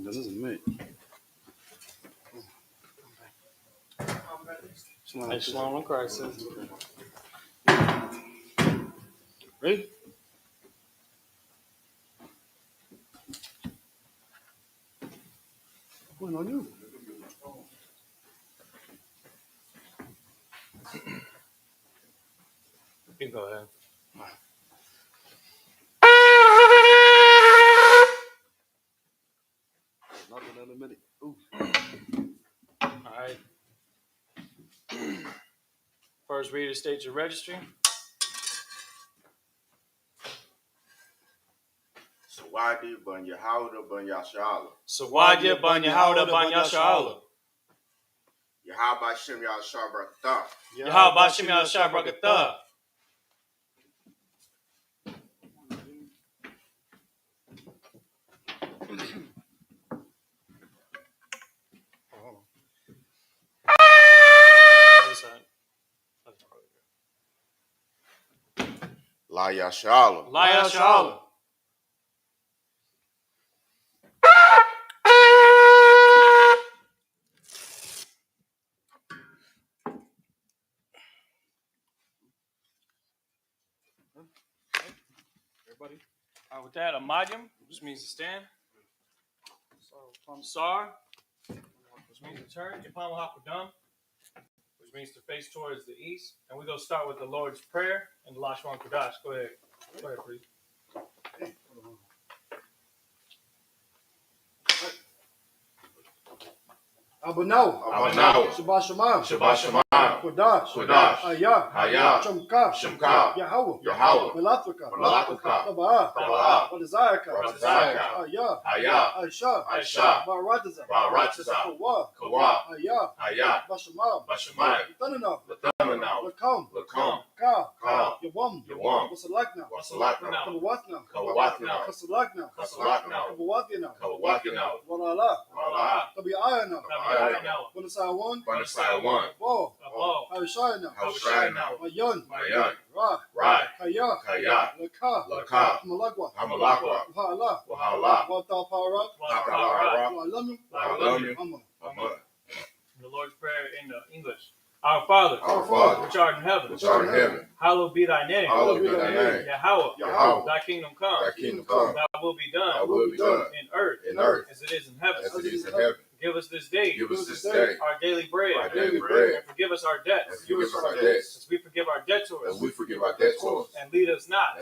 This is me. Shalom in Christ. Ready? What's on you? You go ahead. Not another minute. Ooh. All right. First reader, state your registry. Sawadi ban Yahawda ban Yashala. Sawadya ban Yahawda ban Yashala. Yahaba Shem Yashar Barakatah. Yahweh Shem Yashar Barakatah. La Yashala. La Yashala. Everybody? With that, Amadyam, which means to stand. Sar, which means to turn. Yapam Hakudam, which means to face towards the east. And we're going to start with the Lord's Prayer and the Lashwan Kudash. Go ahead. Go ahead, please. Abunau. Shabbat Shema. Shabbat Shema. Kodash. Kodash. Hayah. Hayah. Shemka. Shemka. Yahweh. Yahweh. Melafika. Melafika. Tabaa. Tabaa. Wadazayaka. Wadazayaka. Hayah. Hayah. Aisha. Aisha. Barataza. Barataza. Kawa. Kawa. Hayah. Hayah. Bashama. Bashama. Tanana. Latamana. Lakam. Lakam. Ka. Ka. Yawam. Yawam. Wasalakna. Wasalakna. Kawatna. Kawatna. Kasalakna. Kasalakna. Kawatina. Kawakina. Walala. Wala. Tabi'ayana. Tabi'ayana. Wanasawan. Banasai one. Bo. Abo. Haishayana. Haushayna. Mayan. Mayan. Ra. Rai. Kaya. Kaya. Laka. Laka. Malagwa. Hamalakwa. Wahala. Wahala. Wata Para. Takara. Walamim. Walamim. Amma. Amen. The Lord's Prayer in English. Our Father, Our Father, which art in heaven, which art in heaven, hallowed be thy name. hallowed be thy name. Yahweh, Yahweh, thy kingdom come. thy kingdom come. Thy will be done. Thy will be done in earth, as it is in heaven. in heaven. Give us this day, Give us this day our daily bread, our daily bread, and forgive us our debts, and forgive us our debts, as we forgive our debtors, as we forgive our debtors, and lead us not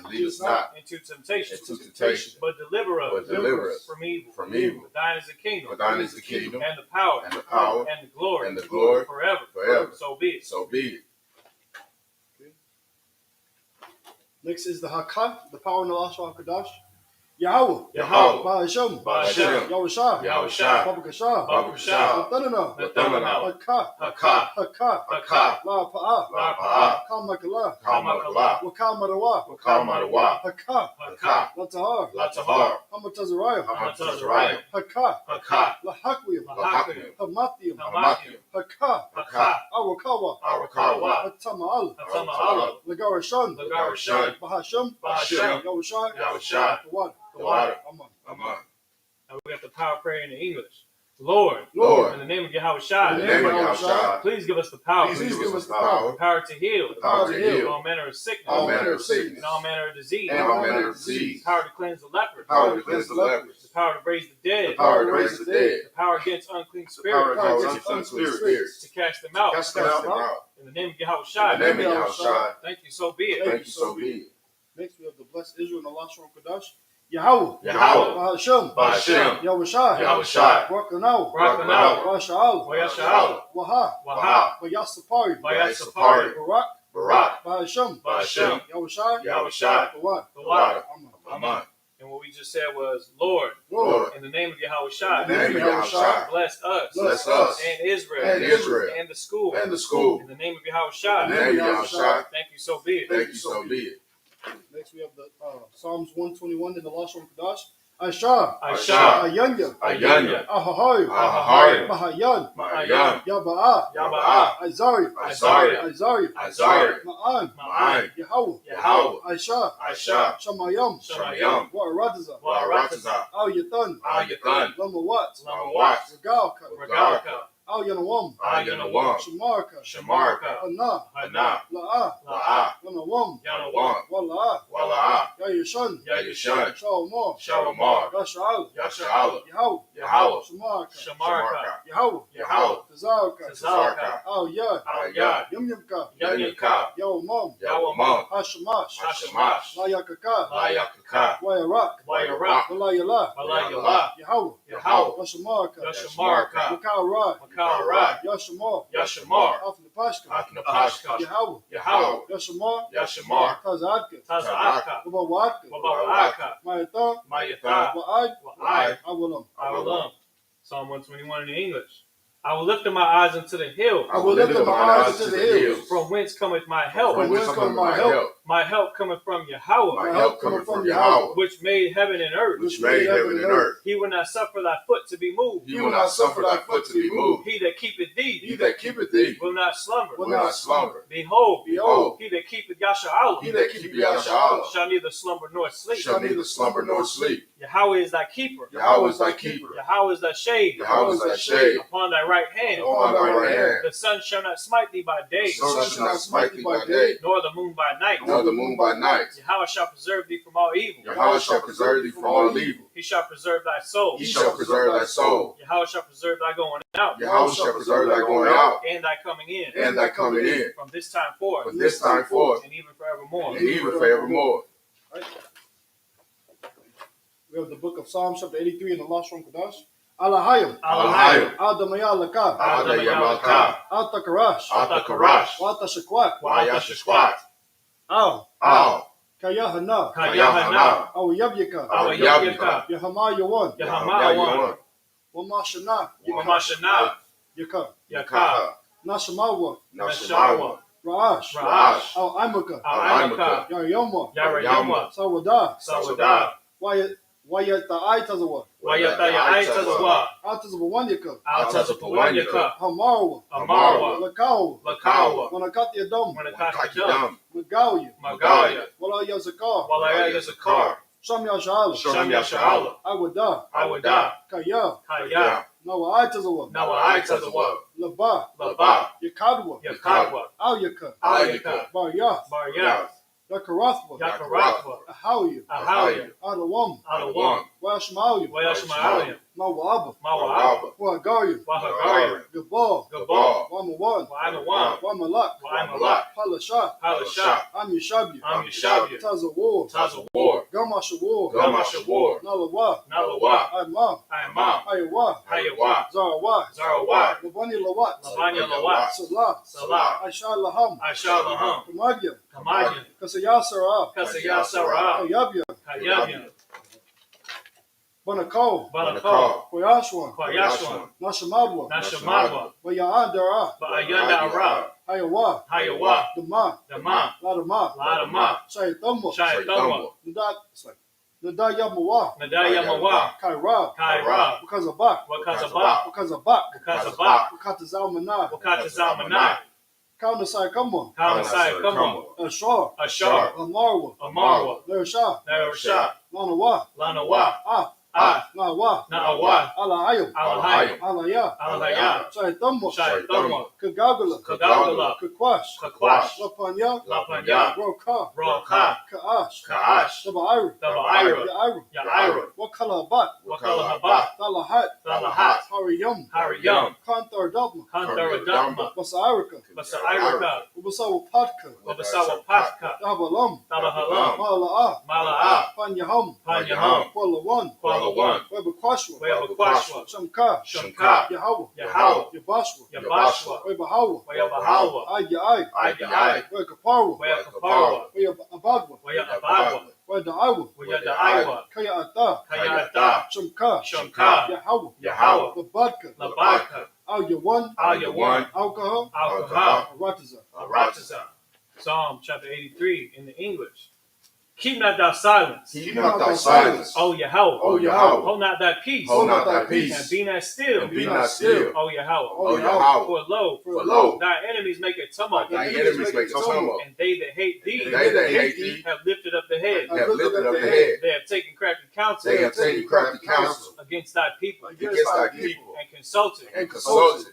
into temptation, but deliver us from evil. From evil. For thine is the kingdom, For thine is the kingdom, and the power, and the power, and the glory, forever. So be it. So be it. Next is the Hakah, the power in the Lashon Kadash. Yahweh. Yahweh. Ba'ashem. Ba'ashem. Yahushua. Yahushua. Babakashah. Babakashah. Latanana. Latanana. Hakah. Hakah. Hakah. Hakah. La Pa'ah. La Pa'ah. Kamakala. Kamakala. Wakamarawa. Wakamarawa. Hakah. Hakah. Latahar. Latahar. Hamatazariah. Hamatazariah. Hakah. Hakah. Lahakwiim. Lahakwiim. Hamathiim. Hamathiim. Hakah. Hakah. Arakawa. Arakawa. Hatama'al. Hatama'al. Lagarashan. Lagarashan. Bahashem. Bahashem. Yahushua. Yahushua. The water. Amen. Amen. And we got the power prayer in the English. Lord, Lord, in the name of Yahushua, in the name of Yahushua, please give us the power. Please give us the power. The power to heal. The power to heal. All manner of sickness. All manner of sickness. And all manner of disease. And all manner of disease. The power to cleanse the leper. The power to cleanse the lepers. The power to raise the dead. The power to raise the dead. The power against unclean The power spirits. against unclean spirits. To cast them out. Cast them out. In the name of Yahushua. In the name of Yahushua. Thank you, so be it. Thank you, so be it. Next, we have the blessed Israel in the Lashon Kadash. Yahweh. Yahweh. Bahashem. Bahashem. Yahushua. Yahushua. Rakanau. Rakanau. Rasha'al. Wayasha'al. Waha. Waha. Vayasapari. Vayasapari. Barak. Barak. Bahashem. Bahashem. Yahushua. Yahushua. The what? The water. Amen. And what we just said was, Lord, Lord, in the name of Yahushua, in the name of Yahushua, bless us. bless us. And Israel. And Israel. And the school. And the school. In the name of Yahushua. In the name of Yahushua. Thank you, so be it. Thank you, so be it. Next, we have the Psalms 121 in the Lashon Kadash. Aisha, Aisha, Ayanya, Ayanya, Ahahoy, Ahahoy, Mahayan, Mahayan, Yaba'a, Yaba'a, Isaiah, Isaiah, Isaiah, Isaiah, Ma'an, Ma'an, Yahweh, Yahweh, Aisha, Aisha, Shamayam, Shamayam, Wa'arataza, Wa'arataza, Al Yathan, Al Yathan, Lamawat, Lamawat, Regalka, Regalka, Al Yanawam, Al Yanawam, Shamarka, Shamarka, Hana, Hana, La'a, La'a, Yanawam, Yanawam, Wala'a, Wala'a, Yayashan, Yayashan, Shalomar, Shalamar, Yasha'al, Yasha'ala, Yahweh, Yahweh, Shamarka, Shamarka, Yahweh, Yahweh, Tazarka, Tazarka, Al Yad, Al Yad, Yamyamka, Yanyaka, Yawamam, Yawamam, Hashamash, Hashamash, Layakaka, Layakaka, Wayarak, Wayarak, Walayala, Walayala, Yahweh, Yahweh, Yashamarka, Yashamarka, Makarad, Makarad, Yashamar, Yashamar, Afnapashka, Aknapashka, Yahweh, Yahweh, Yashamar, Yashamar, Tazadka, Taza'aka, Wabawatka, Wabawaka, Mayata, Mayatha, Wa'ad, Wa'ai, Awalam. Awalam. Psalm 121 in the English. I will lift up my eyes unto the hill. I will lift up my eyes unto the hills. From whence cometh my help? From whence cometh my help? My help cometh from Yahweh, My help cometh from Yahweh, which made heaven and earth. which made heaven and earth. He will not suffer thy foot to be moved. He will not suffer thy foot to be moved. He that keepeth thee He that keepeth thee will not slumber. will will not slumber. Behold, Behold, he that keepeth Yasha'ala He that keepeth Yasha'ala shall neither slumber nor sleep. shall neither slumber nor sleep. Yahweh is thy keeper. Yahweh is thy keeper. Yahweh is thy shade Yahweh is thy shade upon thy right hand. upon thy right hand. The sun shall not smite thee by day, The sun shall not smite thee by day, nor the moon by night. nor the moon by night. Yahweh shall preserve thee from all evil. Yahweh shall preserve thee from all evil. He shall preserve thy soul. He shall preserve thy soul. Yahweh shall preserve thy going out Yahweh shall preserve thy going out and thy coming in and thy coming in from this time forth from this time forth and even forevermore. and even forevermore. Right? We have the book of Psalms, chapter 83 in the last one, Kadash. Alahayim, Alahayim, Adamayalaka, Adayamalka, Altakarash, Atakarash, Watashakwak, Wayashashkwat, Al, Al, Kayahana, Kayahana, Awayabyaka, Awayabyaka, Yahamayawan, Yahamayawan, Wamashana, Wamashana, Yaka, Yaka, Nashamawa, Nashawa, Ra'ash, Ra'ash, Al Imaka, Al-Imaka, Yarayama, Yarayama, Sawada, Sawada, Wayata Tazawa, Wayataya Aitazawa, Altazawanyaka, Altazapawanyaka, Hamarwa, Amarwa, Lakawa, Lakawa, Wanakati Adam, Wanakakidam, Magawi, Magaya, Wala Yazakar, Walaya Yazakar, Shamya Shala, Shem Yasha'ala, Awada, Awada, Kaya, Kaya, Nawa Aitazawa, Nawa Aitazawa, Laba, Laba, Yakadwa, Yakadwa, Alyaka, Ayaka, Barya, Barya, Yakarathwa, Yakaratwa, Ahawya, Ahawya, Adawam, Adawam, Washmalia, Wayashma'alim, Mawaba, Mawa'aba, Wagaria, Wahagaria, Gabal, Gabal, Wamawan, Wa'amawan, Wamalak, Wa'amalak, Palashat, Halashat, Amishabya, Amishabya, Tazawar, Tazawar, Gamashawar, Gamashawar, Nalawa, Nalawa, Adma, Aimam, Ayawa, Hayawa, Zarawa, Zarawai, Labani Lawat, Labanya Lawat, Salah, Salah, Aisha Laham, Aisha Laham, Kamadya, Kamadyan, Kasayasara, Kasaya Sarah, Kayabya, Kayabyan, Banakal, Banakal, Koyashwan, Koyashwan, Nashamadwa, Nashamadwa, Wayandara, Ba'ayanda Ara, Hayawa, Hayawa, Dama, Dama, Ladama, Ladama, Shaitamwa, Shaitamwa, Nadayamawa, Nadayamawa, Kaira, Kaira, Wakazabak, Wakazabak, Wakazabak, Wakazabak, Wakatazalmanai, Wakatazalmanai, Kaunasai Kamwa, Kamasai Kama, Ashar, Ashar, Amarwa, Amarwa, Nershah, Narasha, Lanawa, Lanawa, Nawa, Na'awa, Alayim, Alahayim, Alaya, Alahaya, Shaitamwa, Shaitamwa, Kagagala, Kagagala, Kakwash, Kakwash, Lapanya, Lapanya, Roka, Roka, Kaash, Kaash, Dabaira, Dabaira, Yaira, Yaira, Wakalabat, Wakalahabat, Dalahat, Dalahat, Hariyam, Hariyam, Kantar Dabma, Kantaradama, Basairika, Basairaka, Ubasawa Patka, Wabasawa Patka, Dabalam, Dalahalam, Mala'a, Mala'a, Panyaham, Panyaham, Kwalawan, Kwalawan, Webakwashwa, Webakwashwa, Shamka, Shamka, Yahawah, Yahawah, Yabashwa, Yabashwa, Webahawa, Webahawa, Ayai, Ayai, Wekaparwa, Wekaparwa, Weyabadwa, Weyabadwa, Wedaiwa, Weyadaiwa, Kayata, Kayata, Shamka, Shamka, Yahawah, Yahawah, Labadka, Labaka, Al-Yawan, Al-Yawan, Alcohol, Alcohol, Arataza. Arataza. Psalm chapter 83 in the English. Keep not thy silence. Keep not thy silence. O Yahweh. O Yahweh. Hold not thy peace. Hold not thy And peace. be not still. And be not still. O Yahweh. O Yahweh. For lo, For lo, thy enemies make a tumult. thy enemies make a tumult. And they that hate thee, They that hate thee have lifted up the head. have lifted up the head. They have taken crafty counsel. They have taken crafty counsel Against thy people. against thy people. And consulted.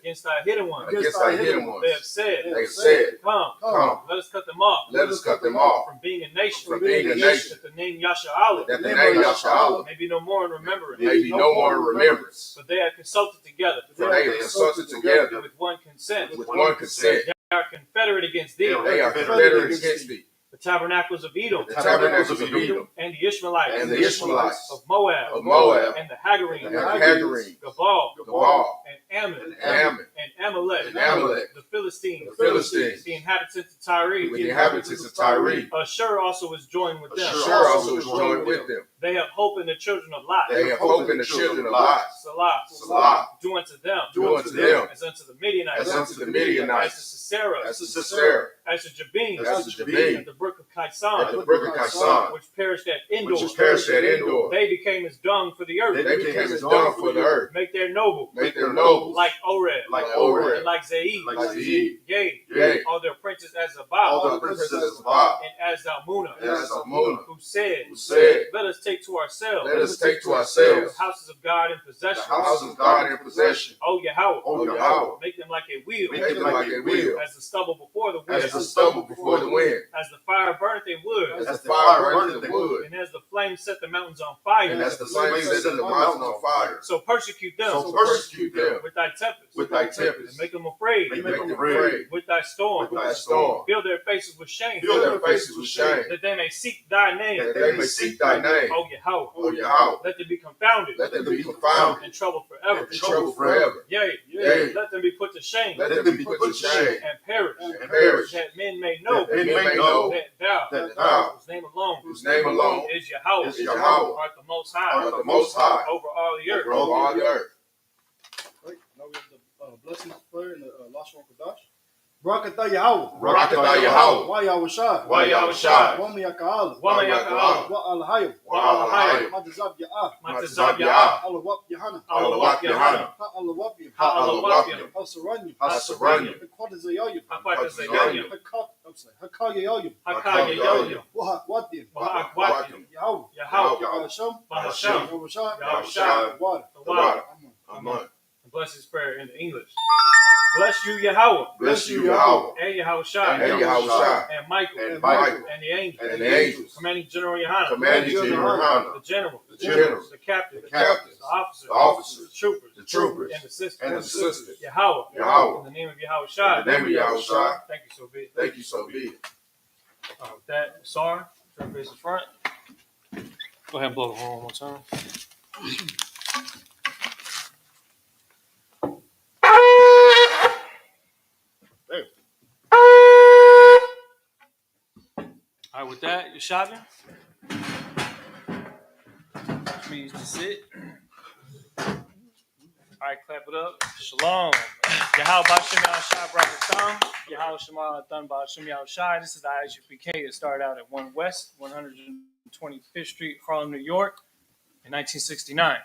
Against thy hidden ones. Against thy hidden ones. They have said. They have said, Come. Come, Let us cut them off. let us cut them off. From being a nation. From being a nation. That the name Yasha'Allah That the name Yahshua may be no more in remembrance. may be no more in remembrance. But they have consulted together. For they have consulted together With one consent. with one consent. They are confederate against thee. They are confederate against thee. The tabernacles of Edom. The tabernacles of Edom. And the Ishmaelites. And the Ishmaelites. Of Moab. Of Moab. And the Hagarines. And the Hagarines. Gabal. Gabal. And Ammon. And Ammon. And Amalek. And Amalek. The Philistines. The Philistines. The inhabitants of Tyre. With the inhabitants of Tyre. Ashur also is joined with them. Ashur also is joined with them. They have hope in the children of Lot. They have hope in the children of Lot. Salah. Salah. Do unto them. Do unto them. As unto the Midianites. As unto the As to Midianites. Sisera. As to Sisera. As to Jabin. As to Jabin. At the brook of At Kaisan. the brook of Kaisan. Which perished at Endor. Which perished at Endor. They became as dung for the earth. They became as dung for the earth. Make their noble. Make their nobles. Like Oreb. Like Oreb. And like Zeid. Like Zeid. Yea. Yea. All their princes as All Zabal. the princes of Zabal. And as Zalmunna. And as Zalmunna. Who said. Who said, Let us take to ourselves. let us take to ourselves The houses of God in the possession. house of God in possession. O Yahweh. O Yahweh. Make them like a wheel. Make them like a wheel. As the stubble before the wind. As the stubble before the wind. As the fire burneth a wood. As the fire burneth the wood. And as the flame set the mountains on fire. And as the flame set the mountains on fire. So persecute them. So persecute them With thy tempest. with thy And tempest. make them afraid. Make them afraid With thy storm. with thy storm. Fill their faces with shame. Fill their faces with shame. That they may seek thy name. That they may seek thy name. O Yahweh. O Yahweh. Let them be confounded. Let them be confounded And troubled forever. and troubled forever. Yea. Yea. Let them be put to shame. Let them be put to shame And perish. and perish. That men may know. That men may know That thou. that thou, Whose name alone. whose name alone Is Yahweh. is Yahweh, Art the most high. art the Most High Over all the earth. over all the earth. Right, now we have the blessings prayer in the Lashon Kodash. Barakatah Yahweh. Barakatah Yahweh. Wa Yahweh Shai. Wa Yahweh Shai. Wa Miyaka'al. Wa Ma'yaka'al. Wa Al-Hayim. Wa Al-Hayim. Matazab Ya'ah. Matazab Matazab Ya'ah. Alawap Yahana. Alawak Yahana. Ha'alawapim. Ha'alawapim. Ha'saranyim. Hasaranyim. Ha'kwadazayayim. Ha'kwadazayayim. Ha'kayayayim. Ha'kayayayim. Wahakwatim. Wahakwatim. Yahweh. Yahweh. Yahasham. Bahasham. Yahweh Shai. Yahweh Shai. Water. The water. Amen. Bless his prayer in the English. Bless you, Yahweh. Bless you, Yahweh. And Yahweh Shai. And Yahweh Shai. And Michael. And Michael. And the angels. And the angels. Commanding General Yohana. Commanding General The Hannah. generals. The generals. The captains. The captains. The officers. The officers. The troopers. The troopers. And the sisters. And the sisters. Yahweh. Yahweh. In the name of Yahweh Shai. In the name of Yahweh Shai. Thank you, so be it. Thank you, so be it. With that, Sar, turn face in front. Go ahead and blow the horn one more time. All right, with that, you're shopping. Which means to sit. All right, clap it up. Shalom. Yahweh B'Shem Yahushai B'Rakatam. Yahweh Shema Athan B'Shem Yahushai. This is the Isupk. It started out at 1 West, 125th Street, Harlem, New York, in 1969,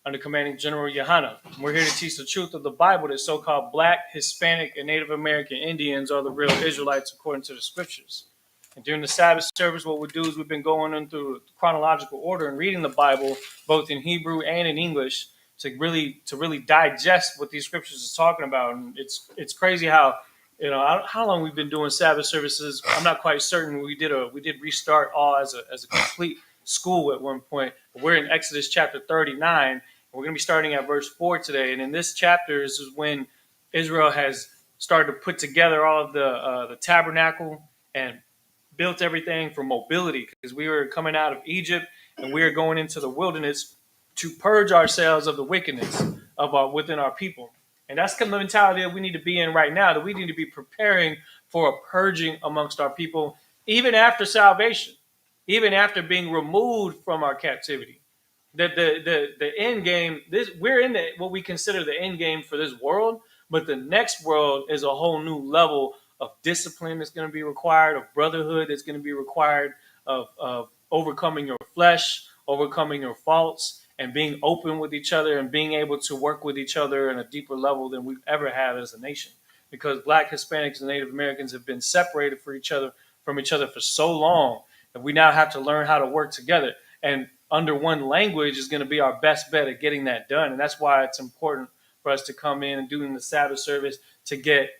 under commanding General Yohana. We're here to teach the truth of the Bible that so-called Black, Hispanic, and Native American Indians are the real Israelites according to the scriptures. And during the Sabbath service, what we do is we've been going in through chronological order and reading the Bible, both in Hebrew and in English, to really digest what these scriptures is talking about. And it's crazy how, how long we've been doing Sabbath services. I'm not quite certain. We did restart all as a complete school at one point. We're in Exodus chapter 39. And we're going to be starting at verse 4 today. And in this chapter is when Israel has started to put together all of the tabernacle and built everything for mobility, because we were coming out of Egypt and we were going into the wilderness to purge ourselves of the wickedness of within our people. And that's the mentality that we need to be in right now, that we need to be preparing for a purging amongst our people, even after salvation, even after being removed from our captivity. That the end game, we're in what we consider the end game for this world, but the next world is a whole new level of discipline that's going to be required, of brotherhood that's going to be required, of overcoming your flesh, overcoming your faults, and being open with each other and being able to work with each other in a deeper level than we've ever had as a nation. Because Black, Hispanics, and Native Americans have been separated from each other for so long that we now have to learn how to work together. And under one language is going to be our best bet at getting that done. And that's why it's important for us to come in and doing the Sabbath service to get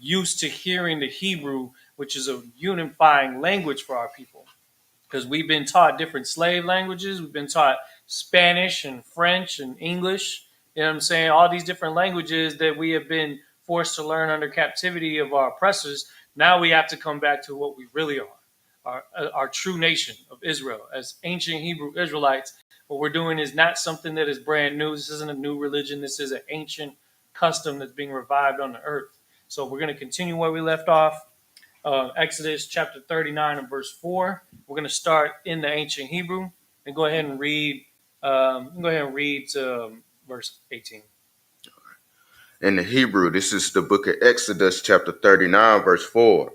used to hearing the Hebrew, which is a unifying language for our people. Because we've been taught different slave languages. We've been taught Spanish and French and English. You know what I'm saying? All these different languages that we have been forced to learn under captivity of our oppressors. Now we have to come back to what we really are, our true nation of Israel. As ancient Hebrew Israelites, what we're doing is not something that is brand new. This isn't a new religion. This is an ancient custom that's being revived on the earth. So we're going to continue where we left off. Exodus chapter 39 and verse 4. We're going to start in the ancient Hebrew and go ahead and read. To verse 18. In the Hebrew, this is the book of Exodus, chapter 39, verse 4.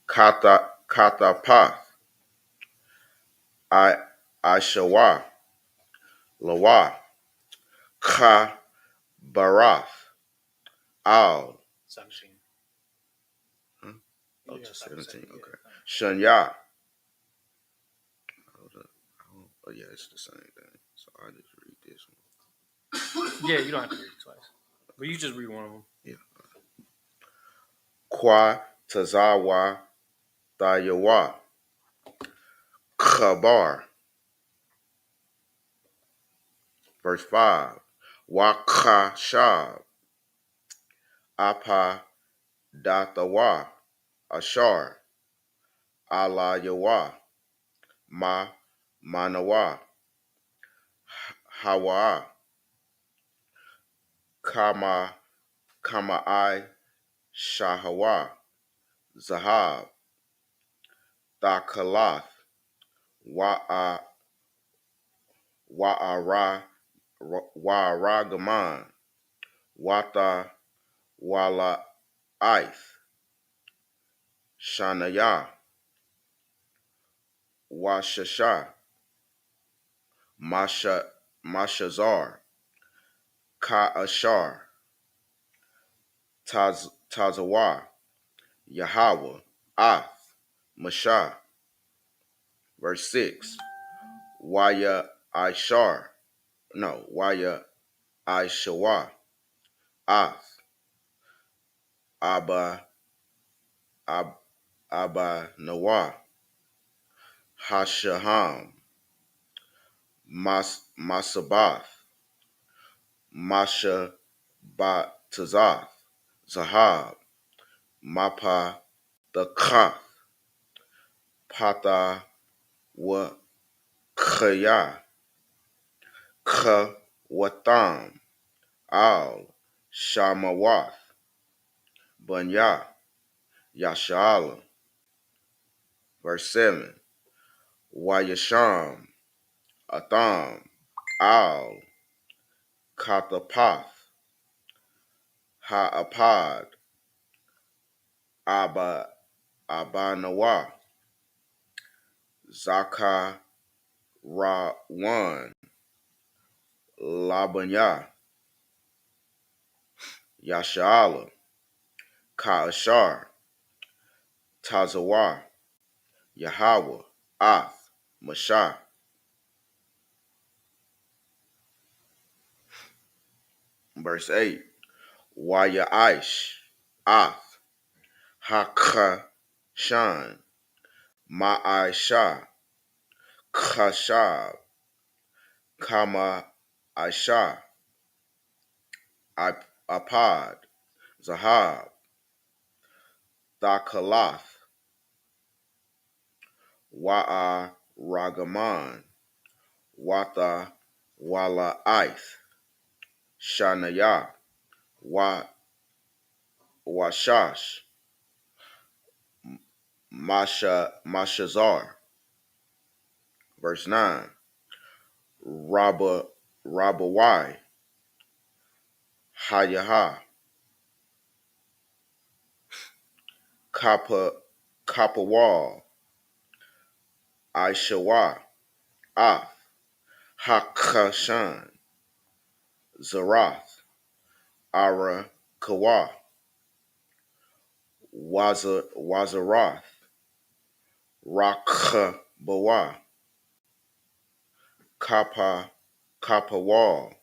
Katapath, Ishawa, Lawa, Ka Barath, Al. 17. Oh, Yeah, to 17. yeah. Okay. Shanya. Oh, yeah, it's the same thing. So I just read this one. Yeah, you don't have to read it twice. But you just read one of them. Yeah. Kwa Tazawa Dayawa. Khabar. Verse 5. Wakashab. Apa Datawa. Ashar. Ala Yawa. Manawa. Hawa. Kamai Shahawa. Zahab. Dakalath. Wa'aragaman. Wata Wala Ith. Shanaya. Washasha. Mashazar. Ka'ashar. Tazawa. Yahweh. Ath. Mashah. Verse 6. Waya Ishar. No, Waya Ishawa. Ath. Abba Nawa. Hashaham. Masabath. Masha Batazath. Zahab. Mapa the Kath. Pata wa Kaya. Ka Watam. Al Shamawath. Bunya. Yashala. Verse 7. Wayasham. Atham. Al Katapath. Ha'apad. Abanawa. Zaka Rawan. Labanya. Yashala. Ka'ashar. Tazawa. Yahweh. Ath. Mashah. Verse 8. Waya Aish. Ath. Hakashan. Ma'aisha. Kashab. Kama Aisha. Apad. Zahab. Dakalath. Wa'a Ragaman. Wata Wala Ith. Shanaya. Washash. Mashazar. Verse 9. Rabawai. Hayaha. Kapawal. Aishawa, Af, Hakashan, Zarath, Ara Kawa, Wazaroth, Rakabawa, Kapawal.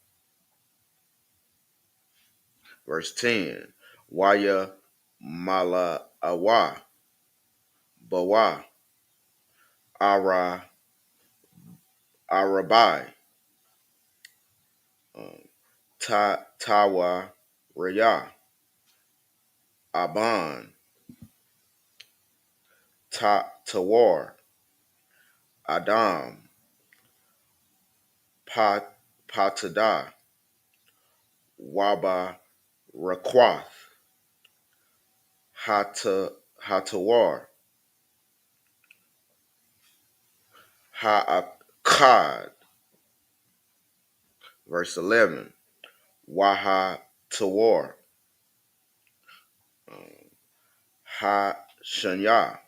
Verse 10. Waya Mala Awa, Bawa, Arabai, Tawa Raya, Aban, Tawar, Adam, Patada, Waba Rakwath, Hatawar, Ha'akad. Verse 11. Waha Tawar, Ha Shanya,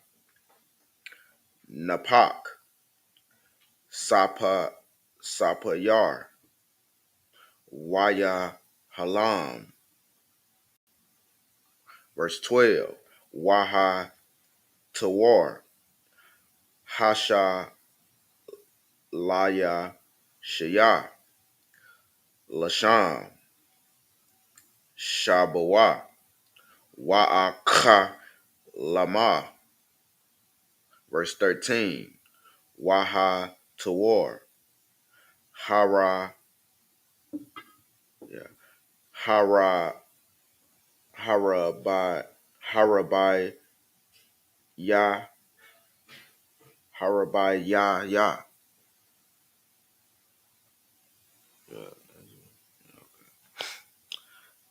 Napak, Sapayar, Waya Halam. Verse 12. Waha Tawar, Hasha Laya Shaya, Lasham, Shabawa, Wa'aka Lama. Verse 13. Waha Tawar, Hara, yeah, Hara, Harabai, Ya, Harabai, Ya.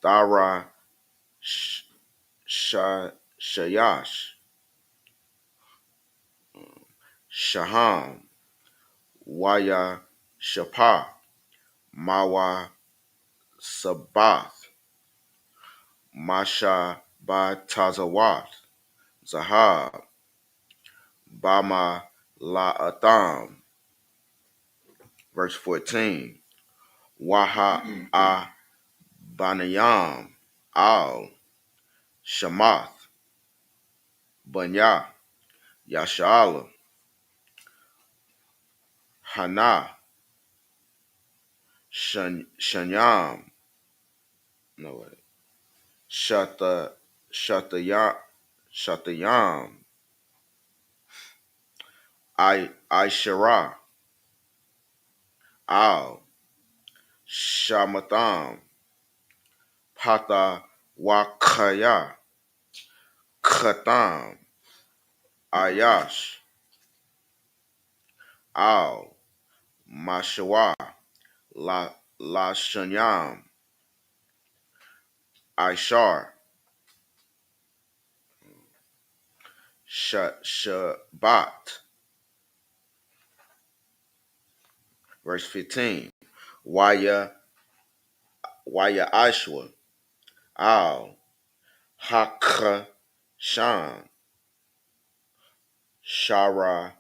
Thara, Shayash, Shaham, Waya, Shapa, Mawa, Sabath, Masha, Tazawat, Zahab, Bama, La'atham. Verse 14. Waha, Banayam, Al, Shamath, Banya, Yashala, Hana, Shanyam, no way, Shatayam, Aishara, Al, Shamatham, Pata Wakaya, Katham, Ayash, Al, Mashawa, La Shanyam, Aishar, Shabat. Verse 15. Waya Ashwa, Al, Hakashan, Shara,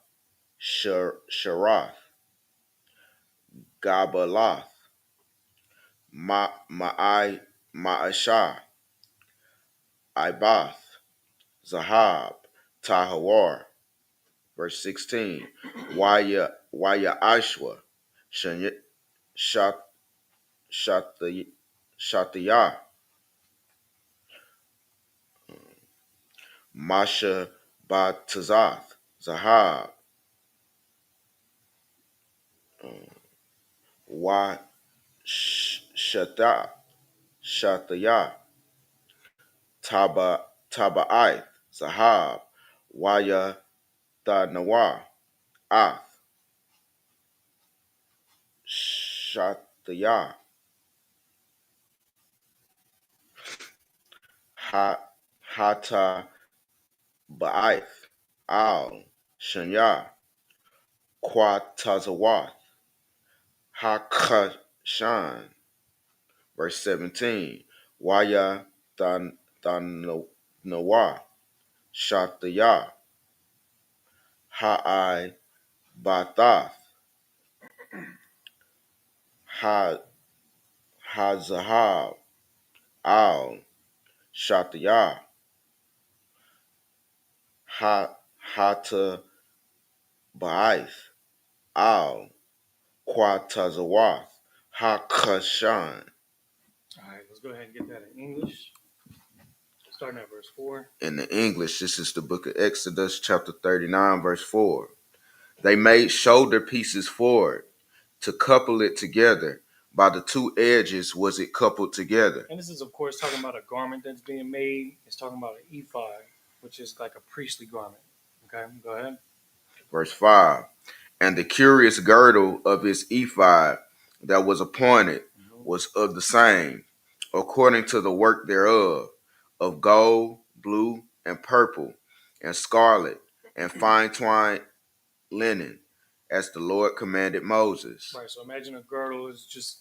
Sharath, Gabalath, Ma'asha, Ibath, Zahab, Tahawar. Verse 16. Waya Ashwa, Shat, Shataya, Masha Batazath, Zahab, Wa Shataya, Taba'ith, Zahab, Waya Thanawa, Ath, Shataya, Hata Ba'ith, Al, Shanya, Quatazawath, Hakashan. Verse 17. Waya Thanawa, Shataya, Ha'ai Bathath, Ha Hazahab, Al Shatayah, Ha Hata Ba'ith, Al Quatazawath, Hakashan. All right, let's go ahead and get that in English. Starting at verse 4. In the English, this is the book of Exodus, chapter 39, verse 4. They made shoulder pieces for it to couple it together. By the two edges was it coupled together. And this is, of course, talking about a garment that's being made. It's talking about an ephod, which is like a priestly garment. Okay, go ahead. Verse 5. And the curious girdle of his ephod that was appointed was of the same, according to the work thereof, of gold, blue, and purple, and scarlet, and fine twined linen, as the Lord commanded Moses. Right. So imagine a girdle is just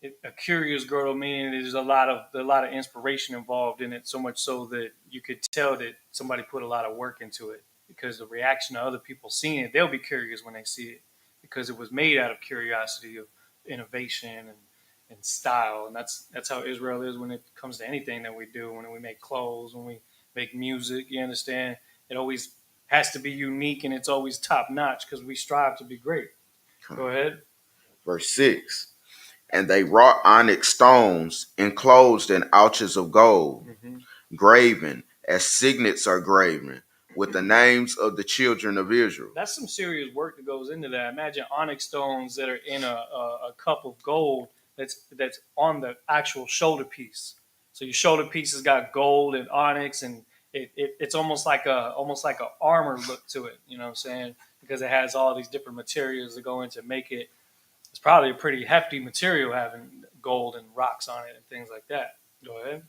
a curious girdle, meaning there's a lot of inspiration involved in it. So much so that you could tell that somebody put a lot of work into it, because the reaction of other people seeing it, they'll be curious when they see it, because it was made out of curiosity, of innovation and style. And that's how Israel is when it comes to anything that we do. When we make clothes, when we make music, you understand, it always has to be unique, and it's always top notch because we strive to be great. Go ahead. Verse 6. And they wrought onyx stones enclosed in ouches of gold, graven as signets are graven, with the names of the children of Israel. That's some serious work that goes into that. Imagine onyx stones that are in a cup of gold that's on the actual shoulder piece. So your shoulder piece has got gold and onyx, and it's almost like a armor look to it. You know what I'm saying? Because it has all these different materials that go into make it. It's probably a pretty hefty material having gold and rocks on it and things like that. Go ahead.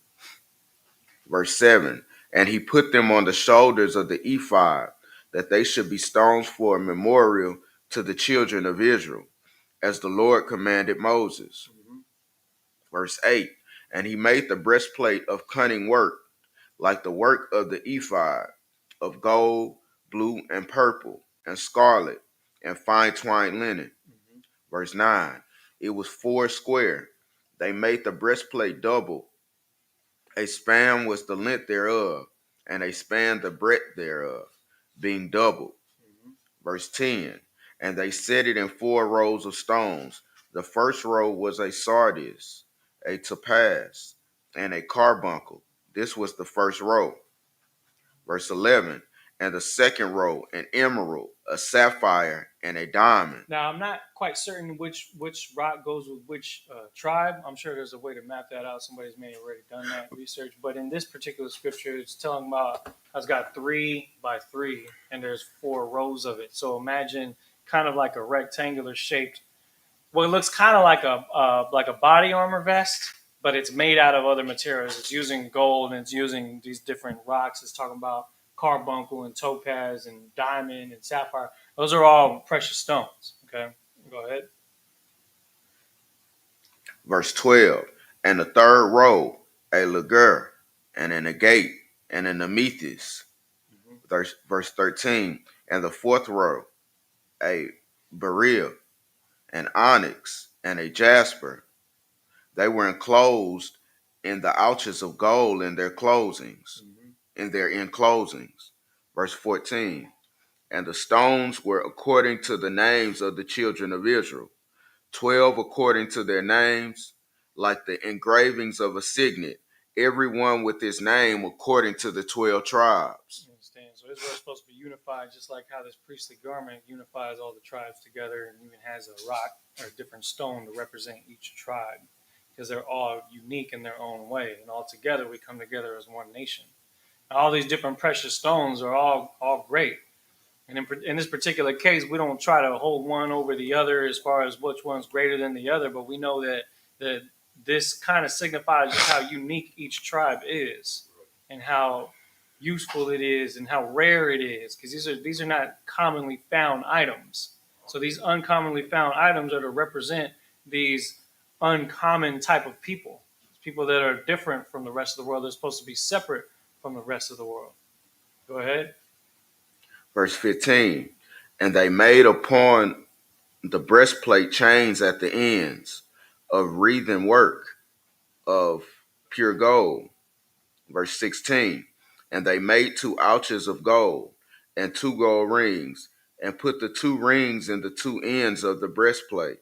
Verse 7. And he put them on the shoulders of the ephod, that they should be stones for a memorial to the children of Israel, as the Lord commanded Moses. Verse 8. And he made the breastplate of cunning work, like the work of the ephod, of gold, blue, and purple, and scarlet, and fine twined linen. Verse 9. It was 4 square. They made the breastplate double. A span was the length thereof, and a span the breadth thereof, being doubled. Verse 10. And they set it in 4 rows of stones. The first row was a sardius, a topaz, and a carbuncle. This was the first row. Verse 11. And the second row, an emerald, a sapphire, and a diamond. Now, I'm not quite certain which rock goes with which tribe. I'm sure there's a way to map that out. Somebody's may have already done that research. But in this particular scripture, it's telling about it's got 3 by 3, and there's 4 rows of it. So imagine kind of like a rectangular shaped. Well, it looks kind of like a body armor vest, but it's made out of other materials. It's using gold and it's using these different rocks. It's talking about carbuncle and topaz and diamond and sapphire. Those are all precious stones. Okay, go ahead. Verse 12. And the third row, a lagur, and an agate, and an amethyst. Verse 13. And the fourth row, a beryl, an onyx, and a jasper. They were enclosed in the ouches of gold in their closings, in their enclosings. Verse 14. And the stones were according to the names of the children of Israel, 12 according to their names, like the engravings of a signet, every one with his name according to the 12 tribes. You understand? So Israel's supposed to be unified, just like how this priestly garment unifies all the tribes together, and even has a rock or a different stone to represent each tribe, because they're all unique in their own way, and all together we come together as one nation. And all these different precious stones are all great. And in this particular case, we don't try to hold one over the other as far as which one's greater than the other, but we know that this kind of signifies just how unique each tribe is, and how useful it is, and how rare it is, because these are not commonly found items. So these uncommonly found items are to represent these uncommon type of people that are different from the rest of the world. They're supposed to be separate from the rest of the world. Go ahead. Verse 15. And they made upon the breastplate chains at the ends of wreathen work of pure gold. Verse 16. And they made 2 ouches of gold and 2 gold rings, and put the 2 rings in the 2 ends of the breastplate.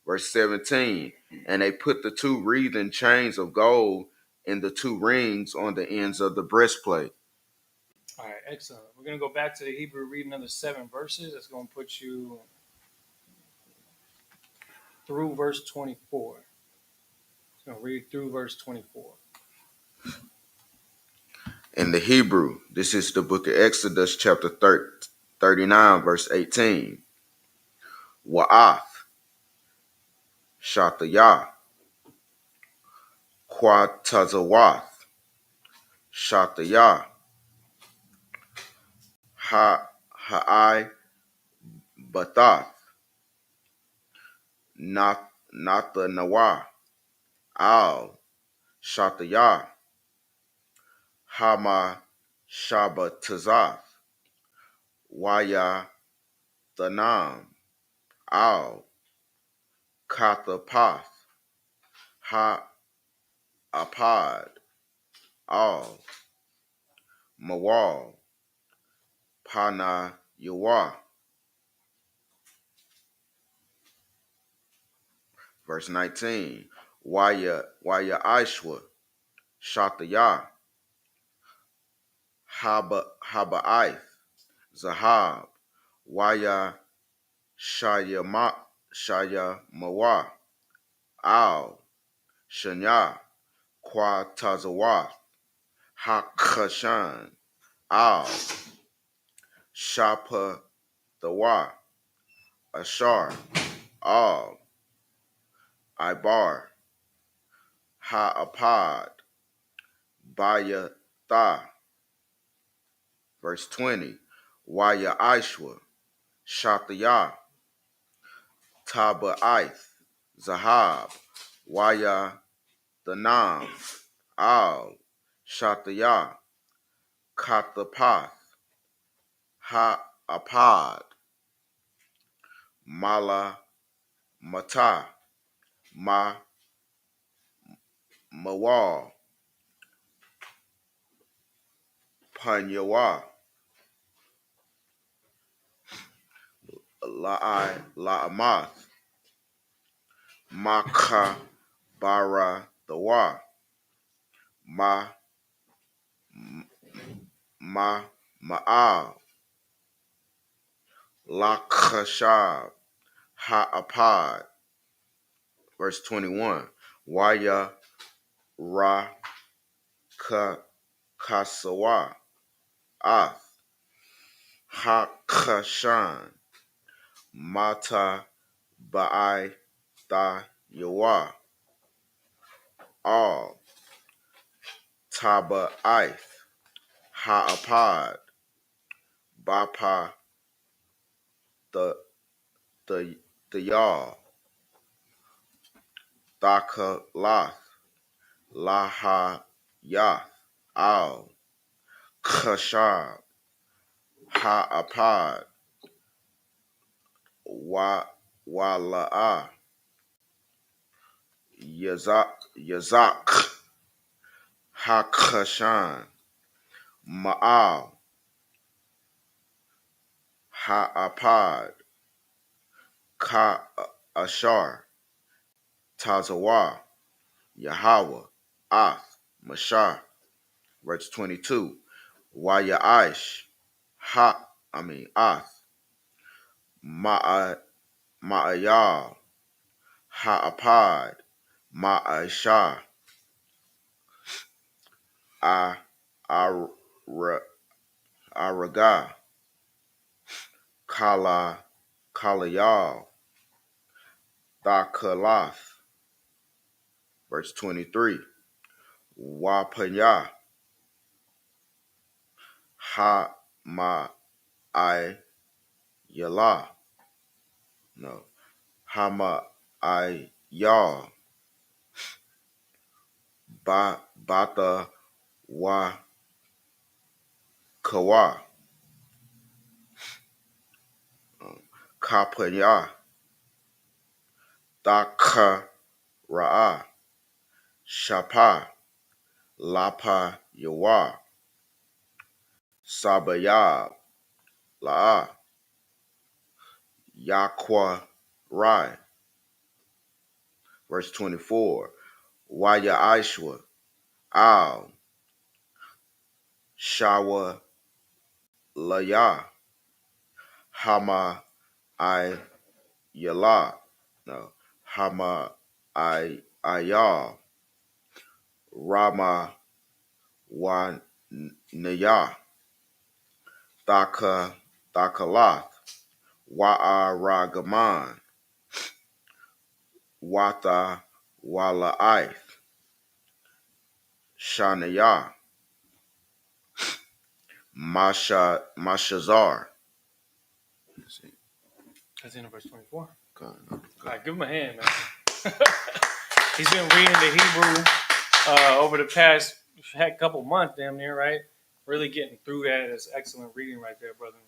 Verse 17. And they put the 2 wreathen chains of gold in the 2 rings on the ends of the breastplate. All right, excellent. We're going to go back to the Hebrew, read another 7 verses. That's going to put you through verse 24. It's going to read through verse 24. In the Hebrew, this is the book of Exodus, chapter 39, verse 18. Wa'ath, Shatayah, Quatazawath, Shatayah, Ha'ai Batath, Nathanawa, Al, Shatayah, Hama Shabatazath, Waya Thanam, Al, Kathapath, Ha'apad, Al, Mawal, Pana Yawa. Verse 19. Waya Ishwa, Shatayah, Haba'ith, Zahab, Waya Shaya Mawa, Al, Shanya, Quatazawa, Hakashan, Al, Shapa Thawa, Ashar, Al, Ibar, Ha'apad, Baya Tha. Verse 20. Waya Ishwa, Shatayah, Taba'ith, Zahab, Waya Thanam, Al, Shatayah, Katapath, Ha'apad, Mala Mata, Mawal, Panyawa, La'amath, Maka Bara Thawa, Ma Ma'al, Lakashab, Ha'apad. Verse 21. Waya Ra Kasawa, Ath, Hakashan, Mata Ba'ai Tha Yawa, Al, Taba'ith, Ha'apad, Bapa the the Yal, Thakalath, Laha Yath, Al, Kashab, Ha'apad, Wala'ah, Yazak, Hakashan, Ma'al, Ha'apad, Ka Ashar, Tazawa, Yahweh, Ath, Mashah. Verse 22. Wayaish, Ath, Ma'ayal, Ha'apad, Ma'aishah, Araga, Kalayal, Thakalath. Verse 23. Wapaya, Ha'mayala, no, Hama'ayal, Bata Wa Kawa, Kapaya, Thaka Ra'a, Shapa, Lapa Yawa, Sabayab, La'a, Yakwa Rai. Verse 24. Waya Aishwa, Al, Shawa Laya, Hama I Yala, no, Hama I Ayal, Rama Wa Naya, Thaka Thakalath, Wa'a Ragaman, Wata Wala'ith, Shanaya, Mashazar. That's in verse 24. God, All right, give him a hand, man. He's been reading the Hebrew over the past couple months, damn near, right? Really getting through that. It's excellent reading right there, brother.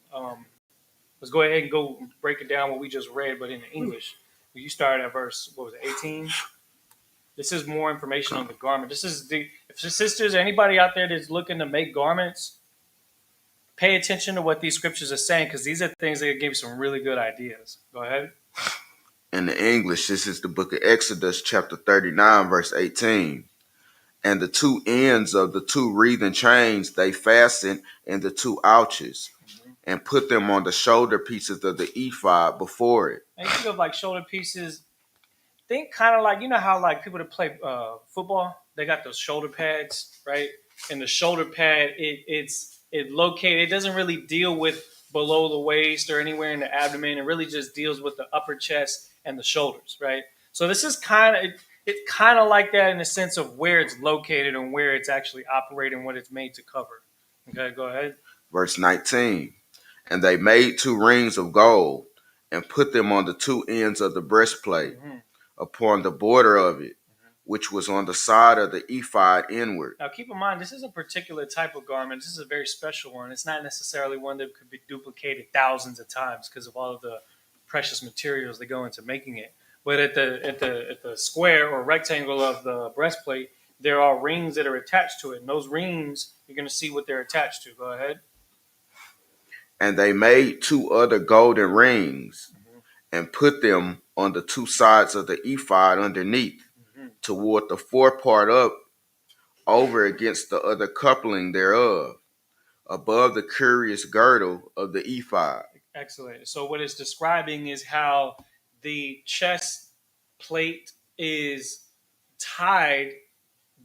Let's go ahead and go break it down what we just read, but in English. You started at verse, what was it, 18? This is more information on the garment. This is if the sisters, anybody out there that's looking to make garments, pay attention to what these scriptures are saying, because these are things that give you some really good ideas. Go ahead. In the English, this is the book of Exodus, chapter 39, verse 18. And the two ends of the two wreathen chains they fastened in the two ouches, and put them on the shoulder pieces of the ephod before it. And you think of like shoulder pieces. Think kind of like, you know how like people that play football, they got those shoulder pads, right? And the shoulder pad, it's located. It doesn't really deal with below the waist or anywhere in the abdomen. It really just deals with the upper chest and the shoulders, right? So this is it's kind of like that in the sense of where it's located and where it's actually operating, what it's made to cover. Okay, go ahead. Verse 19. And they made two rings of gold and put them on the two ends of the breastplate upon the border of it, which was on the side of the ephod inward. Now, keep in mind, this is a particular type of garment. This is a very special one. It's not necessarily one that could be duplicated thousands of times because of all of the precious materials that go into making it. But at the square or rectangle of the breastplate, there are rings that are attached to it. And those rings, you're going to see what they're attached to. Go ahead. And they made two other golden rings and put them on the two sides of the ephod underneath, toward the forepart up, over against the other coupling thereof, above the curious girdle of the ephod. Excellent. So what it's describing is how the chest plate is tied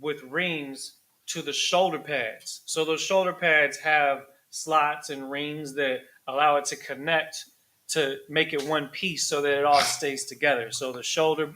with rings to the shoulder pads. So those shoulder pads have slots and rings that allow it to connect to make it one piece so that it all stays together. So the shoulder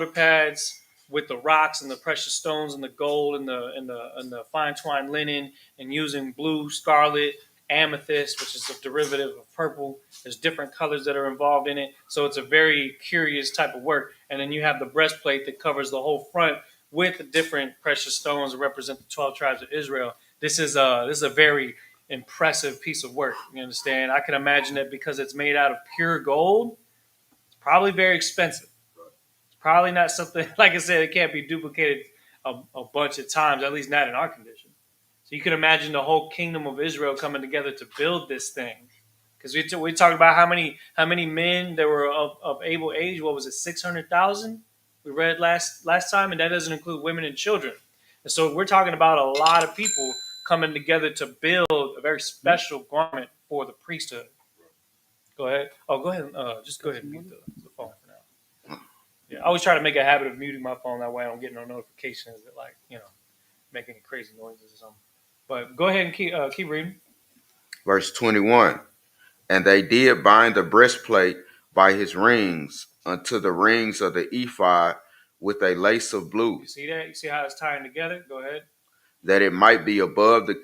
pads with the rocks and the precious stones and the gold and the fine twined linen, and using blue, scarlet, amethyst, which is a derivative of purple. There's different colors that are involved in it. So it's a very curious type of work. And then you have the breastplate that covers the whole front with the different precious stones that represent the 12 tribes of Israel. This is a very impressive piece of work. You understand? I can imagine that because it's made out of pure gold, it's probably very expensive. It's probably not something, like I said, it can't be duplicated a bunch of times, at least not in our condition. So you can imagine the whole kingdom of Israel coming together to build this thing. Because we talked about how many men that were of able age. What was it, 600,000? We read last time, and that doesn't include women and children. And so we're talking about a lot of people coming together to build a very special garment for the priesthood. Go ahead. Oh, go ahead. Just go ahead and mute the phone for now. Yeah, I always try to make a habit of muting my phone. That way I don't get no notifications that, like, make any crazy noises or something. But go ahead and keep reading. Verse 21. And they did bind the breastplate by his rings unto the rings of the ephod with a lace of blue. You see that? You see how it's tying together? Go ahead. That it might be above the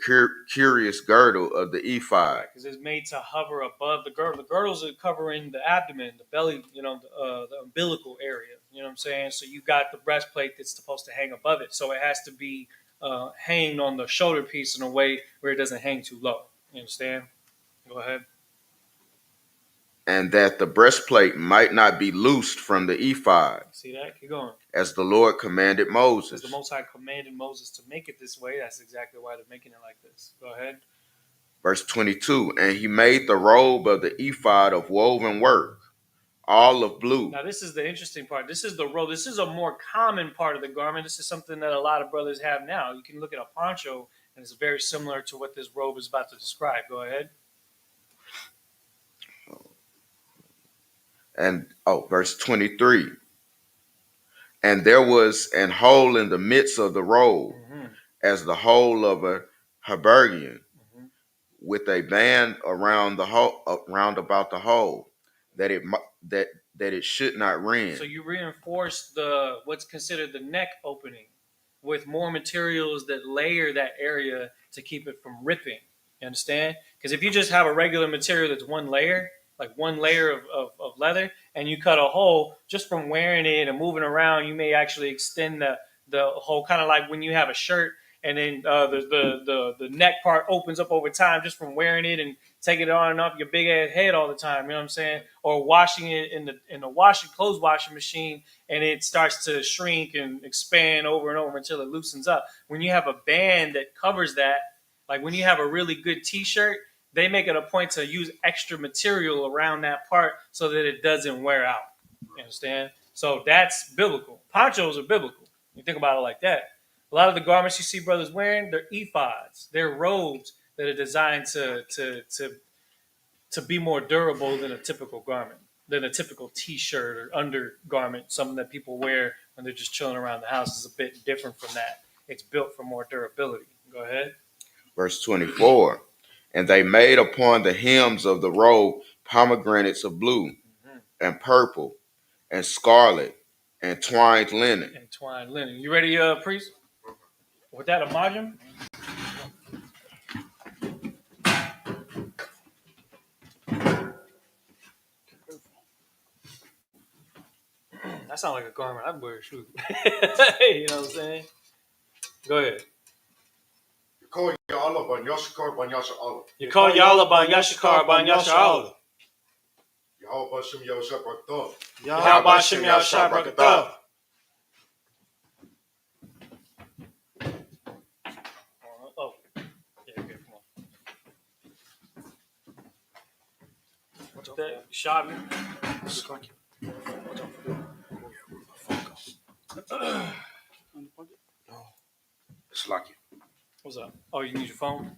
curious girdle of the ephod. Because it's made to hover above the girdle. The girdles are covering the abdomen, the belly, the umbilical area. You know what I'm saying? So you got the breastplate that's supposed to hang above it. So it has to be hanging on the shoulder piece in a way where it doesn't hang too low. You understand? Go ahead. and that the breastplate might not be loosed from the ephod, See that? Keep going. as the Lord commanded Because Moses. the Most High commanded Moses to make it this way. That's exactly why they're making it like this. Go ahead. Verse 22, and he made the robe of the ephod of woven work, all of blue. Now, this is the interesting part. This is the robe. This is a more common part of the garment. This is something that a lot of brothers have now. You can look at a poncho, and it's very similar to what this robe is about to describe. Go ahead. And verse 23. And there was an hole in the midst of the robe, as the hole of a habergeon, with a band around the hole, round about the hole, that it should not rend. So you reinforce the what's considered the neck opening with more materials that layer that area to keep it from ripping. You understand? Because if you just have a regular material that's one layer, like one layer of leather, and you cut a hole just from wearing it and moving around, you may actually extend the hole, kind of like when you have a shirt and then the neck part opens up over time just from wearing it and taking it on and off your big ass head all the time. You know what I'm saying? Or washing it in the clothes washing machine, and it starts to shrink and expand over and over until it loosens up. When you have a band that covers that, like when you have a really good T-shirt, they make it a point to use extra material around that part so that it doesn't wear out. You understand? So that's biblical. Ponchos are biblical. You think about it like that. A lot of the garments you see brothers wearing, they're ephods. They're robes that are designed to be more durable than a typical garment, than a typical T-shirt or undergarment, something that people wear when they're just chilling around the house is a bit different from that. It's built for more durability. Go ahead. Verse 24. And they made upon the hems of the robe pomegranates of blue and purple and scarlet and twined linen. And twined linen. You ready, priest? With that, a margin? That sounds like a garment I'd wear. Shoot. You know what I'm saying? Go ahead. Call Yalla Ban Yashikar Ban Yasha Allah. You call Yalla Ban Yashikar Ban Yasha Allah. Yahweh Bashim Yahushua Barakatah. Yahweh Bashim Yahushua Barakatah. Oh, yeah, okay, come on. What's that? Shot me. It's lucky. What's up? Oh, you need your phone?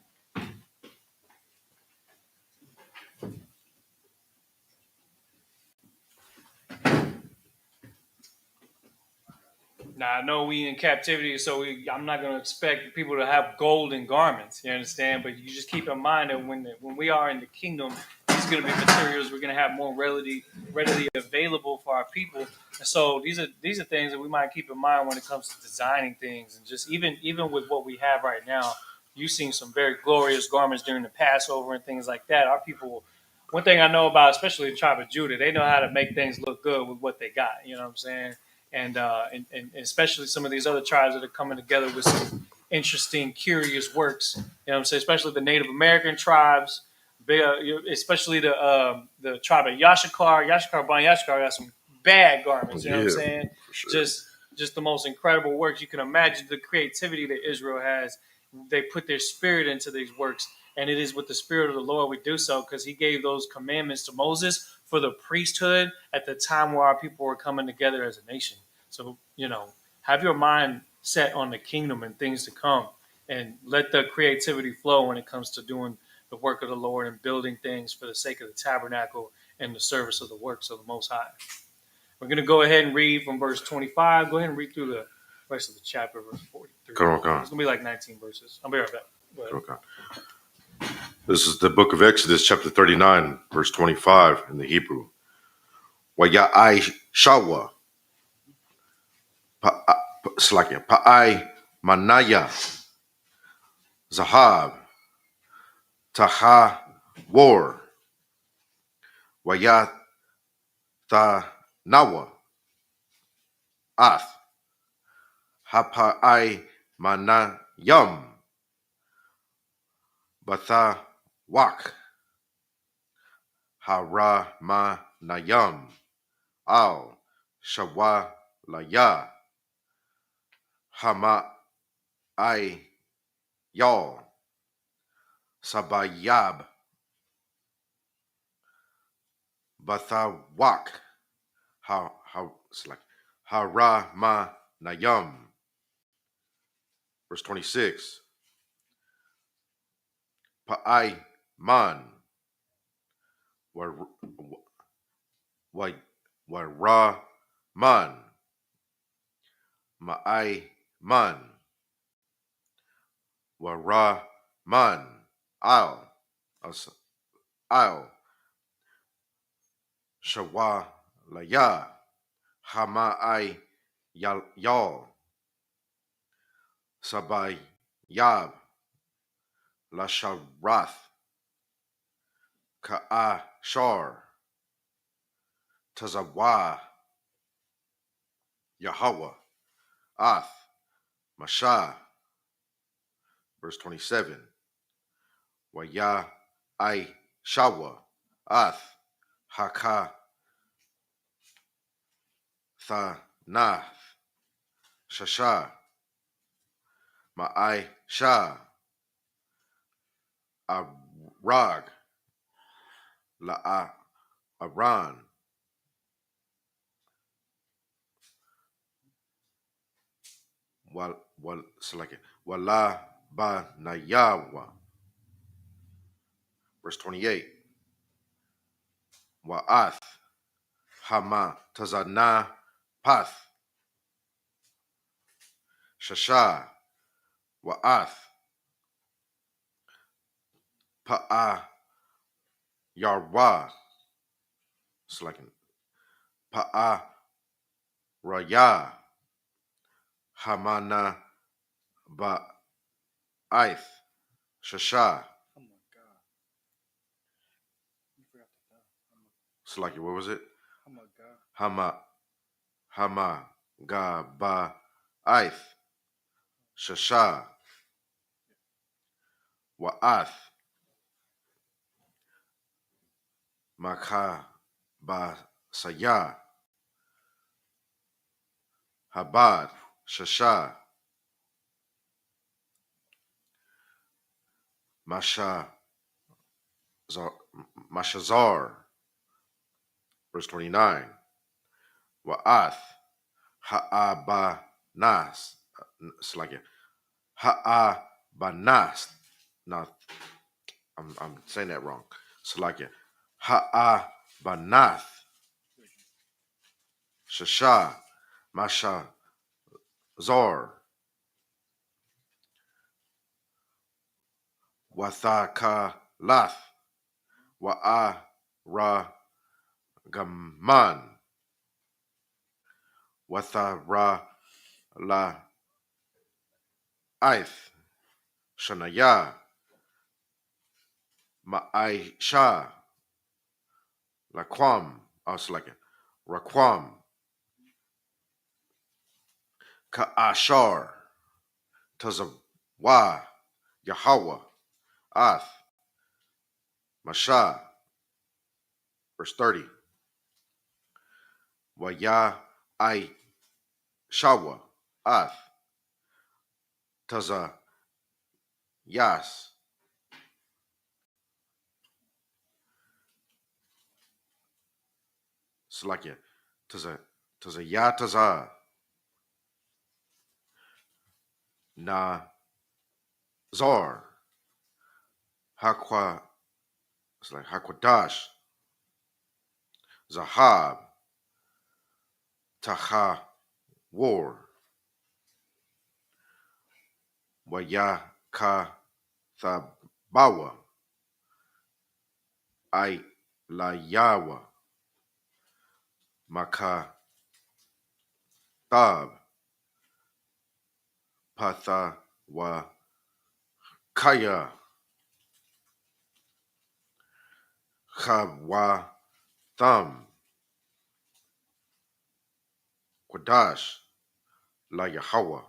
Now, I know we in captivity, so I'm not going to expect people to have golden garments, you understand? But you just keep in mind that when we are in the kingdom, these are going to be materials we're going to have more readily available for our people. And so these are things that we might keep in mind when it comes to designing things. And just even with what we have right now, you've seen some very glorious garments during the Passover and things like that. Our people, one thing I know about, especially the tribe of Judah, they know how to make things look good with what they got. You know what I'm saying? And especially some of these other tribes that are coming together with some interesting, curious works. You know what I'm saying? Especially the Native American tribes, especially the tribe of Yashikar. Yashikar Ban Yashikar got some bad garments. You know what I'm saying? Sure. Just the most incredible works. You can imagine the creativity that Israel has. They put their spirit into these works, and it is with the spirit of the Lord we do so, because he gave those commandments to Moses for the priesthood at the time where our people were coming together as a nation. So, have your mind set on the kingdom and things to come, and let the creativity flow when it comes to doing the work of the Lord and building things for the sake of the tabernacle and the service of the works of the Most High. We're going to go ahead and read from verse 25. Go ahead and read through the rest of the chapter, verse 43. Okay. It's going to be like 19 verses. I'll be right back. Okay. This is the book of Exodus, chapter 39, verse 25 in the Hebrew. Waya'ai shawa, pa'ai manaya, zahab, taha war, wayata nawa, ath, hapa'ai manayam, batha wak, Haramanayam al Shawalaya Hama I Yal Sabayab Bathawak it's like Haramanayam. Verse 26. Pa'ai man wa ra man ma'ai man wa ra man al shawa la ya hama'ai yal sabai yab la sharath ka'a shar tazawa Yahweh ath masha. Verse 27. Wa ya I shawa ath haka thanath shasha ma'ai sha arag la aran wal select it wala ba nayawa. Verse 28. Wa'ath hama tazana path shasha wa'ath pa'a yarwa select it pa'a raya hamana ba'ath shasha. Oh my God. You forgot the done. Select it. What was it? Oh my God. Hama ga ba aith shasha wa'ath maka ba saya habad shasha mashazar. Verse 29. Wa'ath ha'abanas. Select it. Ha'abanas. No, I'm saying that wrong. Select it. Ha'abanath shasha masha zor wathakalath wa'ara gaman wathara la aith shanaya ma'aisha laquam. I was like raquam ka'ashar tazawa Yahweh ath masha. Verse 30. Waya I shawa ath taza yas Slakia taza ya taza na zar hakwa. It's like hakwadash zahab taha war waya ka thabawa I layawa maka tab patha wa kaya chawa tham Quadash la Yahweh.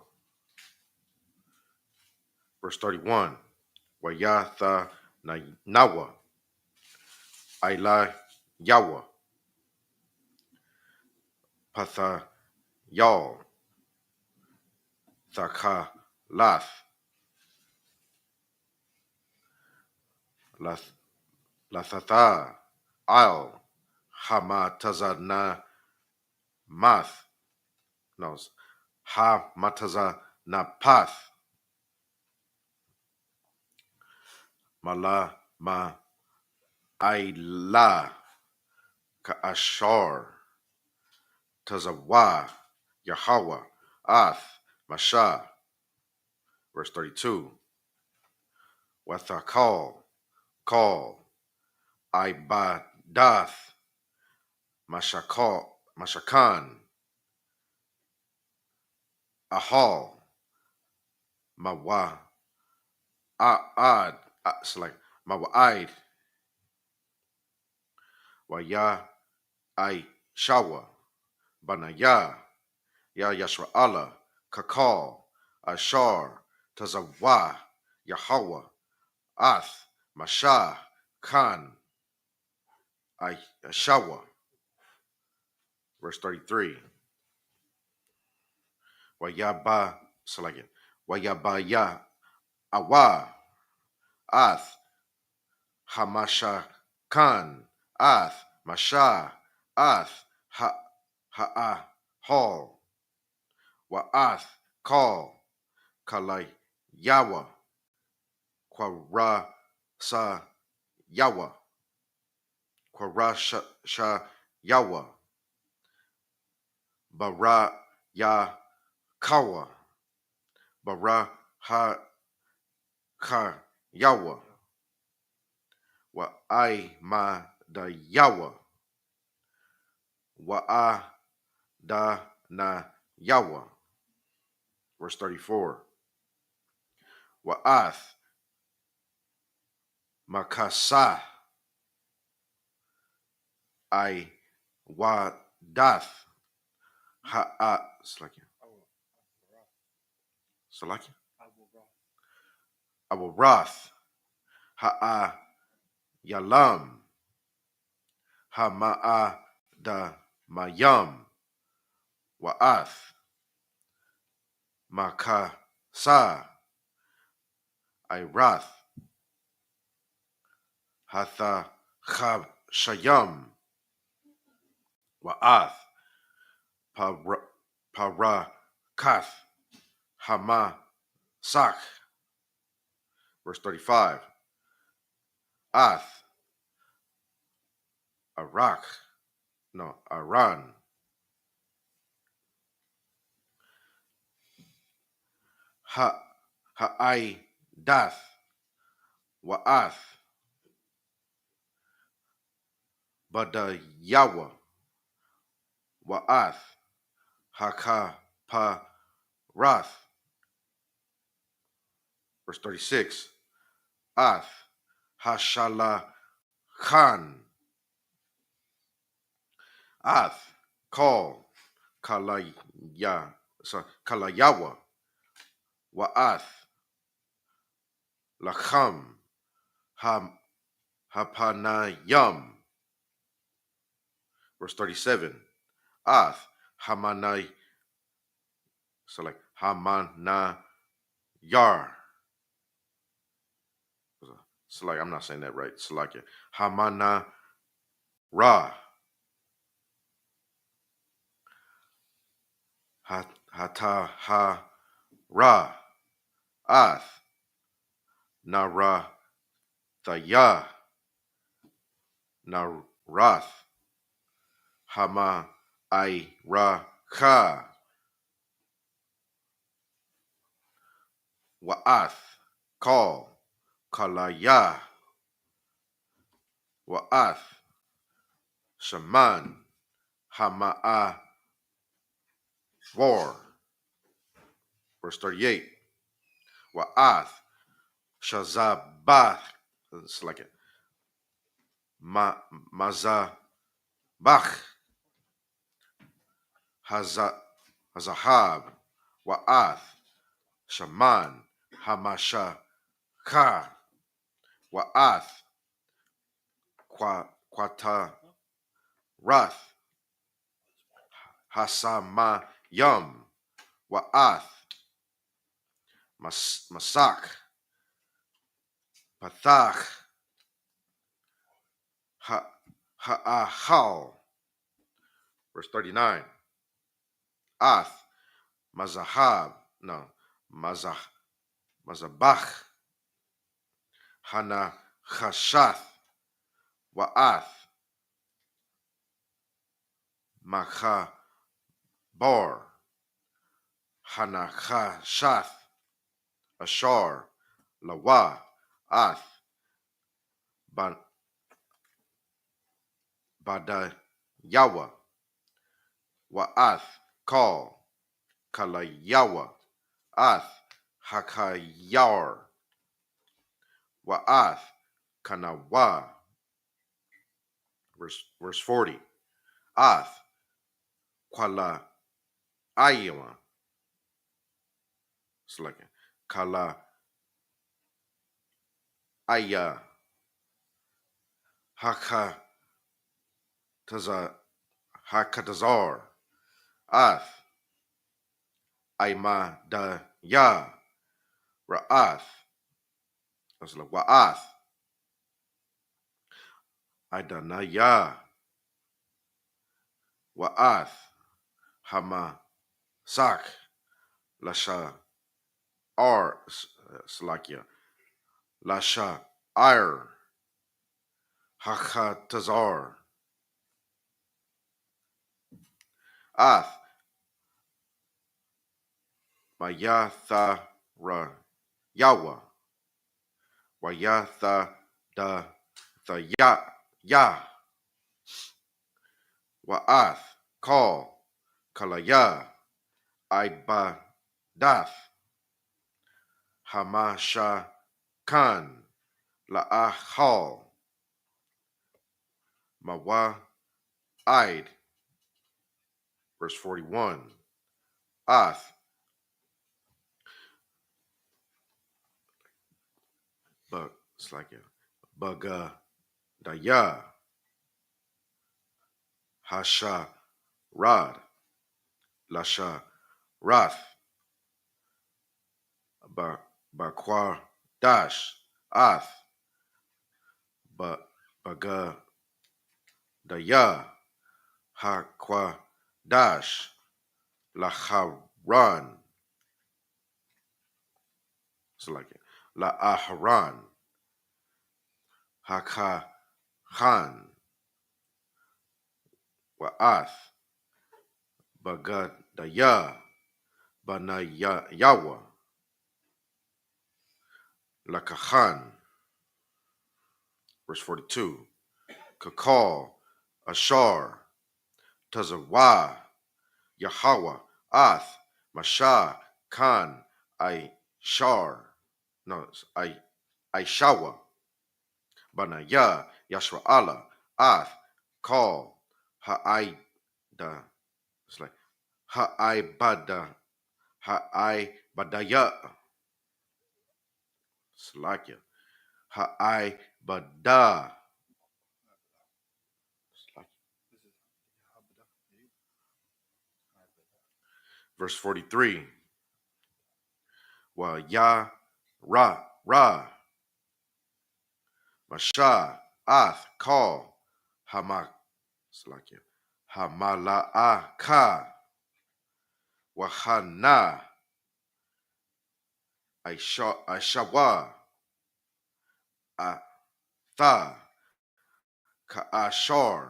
Verse 31. Wayatha nawa. Ila Yawa. Patha Yal. Thaka Lath. Lathatha. Al. Hamatazana Math. No. Hamataza Napath. Mala Ma Aila Ka'ashar Tazawa Yahweh Ath Masha. Verse 32. Wathakal Call Ibadath Mashakan Ahal Mawa Aad. It's like Mawa'id Waya I Shawa Banaya Ya Yashra Allah Kakal Ashar Tazawa Yahweh Ath Masha Khan Ashawa. Verse 33. Wayaba Salagan Wayabaya Awa Ath Hamasha Khan Ath Masha Ath Ha'a Hall Wa'ath Call Kalai Yawa Kwara Sa Yawa Kwara Sha Yawa Bara Ya Kawa Bara Ha Ka Yawa Wa I Ma Da Yawa Wa A Da Na Yawa. Verse 34. Wa Ath Makasa I Wadath Ha'a Salakia Awarath Ha'a Yalam Hama'a Da Mayam Wa'ath Makasa Irath Hatha Chab Shayam Wa'ath Parakath Hama Sak. Verse 35. Ath Aran Ha'ai Dath Wa'ath Badayawa Wa'ath Hakaparath. Verse 36. Ath Hashala Khan Ath Call Kalayawa Wa'ath Lacham Hapanayam. Verse 37. Ath Hamanay. So like Hamanayar. So like I'm not saying that right. So like Hamana Ra. Hata Ha Ra. Ath Nara Thaya Narath Hama I Ra Ka Wa'ath Call Kalaya Wa'ath Shaman Hama'a Vor. Verse 38. Wa'ath Shazabath. It's like it. Mazabach Hazahab Wa'ath Shaman Hamasha Ka Wa'ath Quata Rath, Hasamayam, Wa'ath, Masak, Pathach, Ha'ahal. Verse 39. Ath, Mazahab, no, Mazabach, Hana Chashath, Wa'ath, Machabar, Hana Chashath, Ashar, Lawa, Ath, Badayawa, Wa'ath, Kal, Kalayawa, Ath, Hakayar, Wa'ath, Kanawa. Verse 40. Ath, Kwala Ayama. It's like Kala Aya Haka Hakatazar Ath Aima da Ya Ra'ath. That's like Wa'ath Idanaya Wa'ath Hama Sak Lasha Ar Slakia Lasha Ir Hakatazar Ath Mayatha Ra Yawa Wayatha da the Ya Wa'ath Kal Kalaya Ibadath Hamasha Khan La'ahal Mawa Id. Verse 41. Ath but it's like a Baga Daya Hasha Rad Lasha Rath Bakwa Dash Ath Baga Daya Hakwa Dash Laharan. So like it. La'aharan Haka Khan Wa'ath Bagadaya Banayawa Lakachan. Verse 42. Kakal Ashar Tazawa Yahweh Ath Masha Khan Ishar. No, Ishawa Banaya Yashra Allah Ath Kal Ha'ida. It's like Ha'ibadaya. Salakia. Ha'ibada. Verse 43. Wa ya ra Masha Ath Kal Hamak. Salakia. Hamala'aka Wahana Aishawa Atha Ka'ashar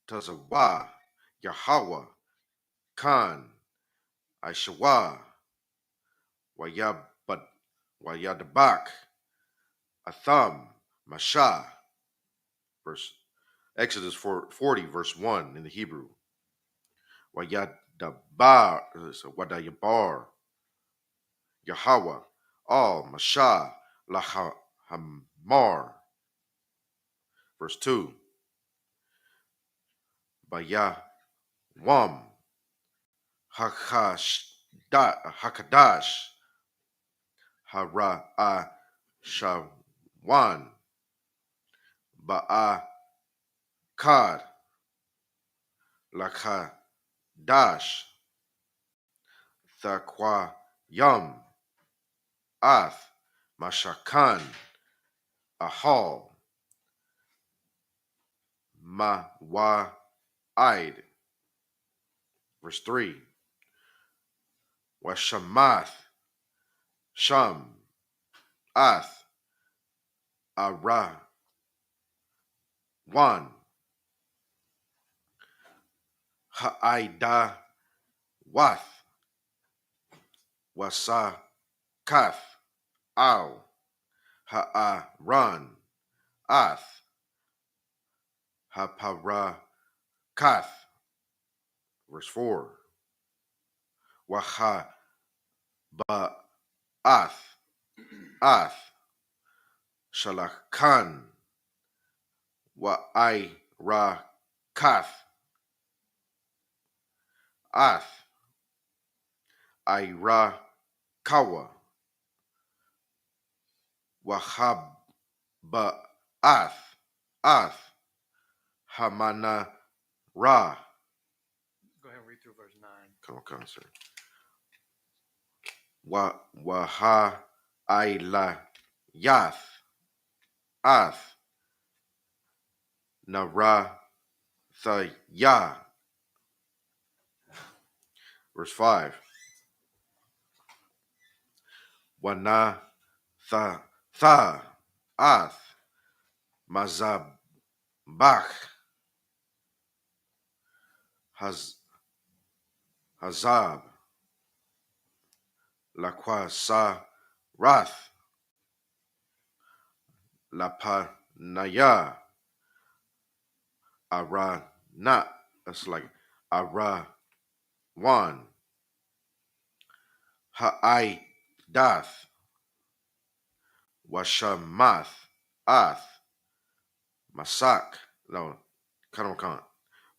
Tazawa Yahweh Khan Aishawa Wayadabak Atham Masha. Verse Exodus 40, verse 1 in the Hebrew. Wadayabar Yahweh Al Masha Lahamar. Verse 2. Bayawam Hakadash Hara'ashawan Ba'a Kad, Lakadash, Thaquayam, Ath, Mashakan, Ahal, Mawaid. Verse 3. Washamath, Sham, Ath, Ara, 1. Ha'ida, Wath, Wasakath, Al, Ha'aran, Ath, Haparakath. Verse 4. Wahaba'ath, Ath, Shalakan, Wa'irakath, Ath, Irakawa, Wahaba'ath, Ath, Hamana Ra. Go ahead and read through verse 9. Come on, sir. Waha Ila Yath, Ath, Nara Thaya. Verse 5. Wana Tha Ath, Mazabach, Hazab, Laquasa Rath, Lapanaya, Ara not. That's like Ara 1. Ha'aidath, Washamath, Ath, Masak. No, Kanakan.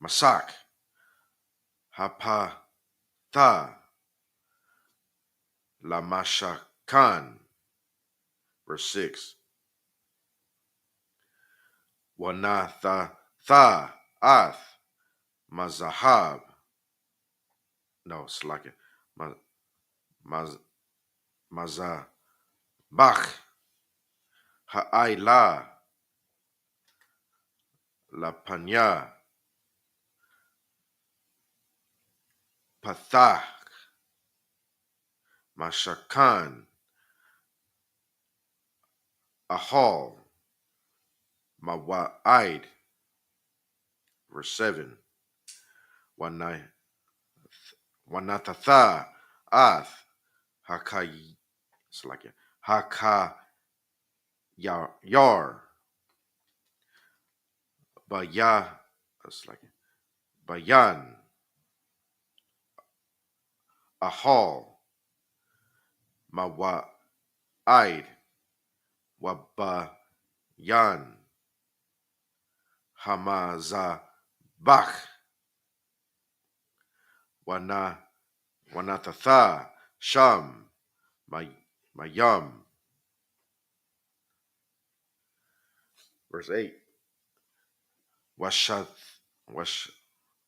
Masak, Hapatha, Lamashakan. Verse 6. Wanatha Ath, Mazahab. No, it's like it. Mazabach, Ha'ila, Lapanya, Pathach, Mashakan, Ahal, Mawa'id. Verse 7. Wanatatha, Ath, Hakai, it's like it. Yar, Baya, it's like it. Bayan, Ahal, Mawa'id, Wabayan, Hamazabach, Wanatatha, Sham, Mayam. Verse 8.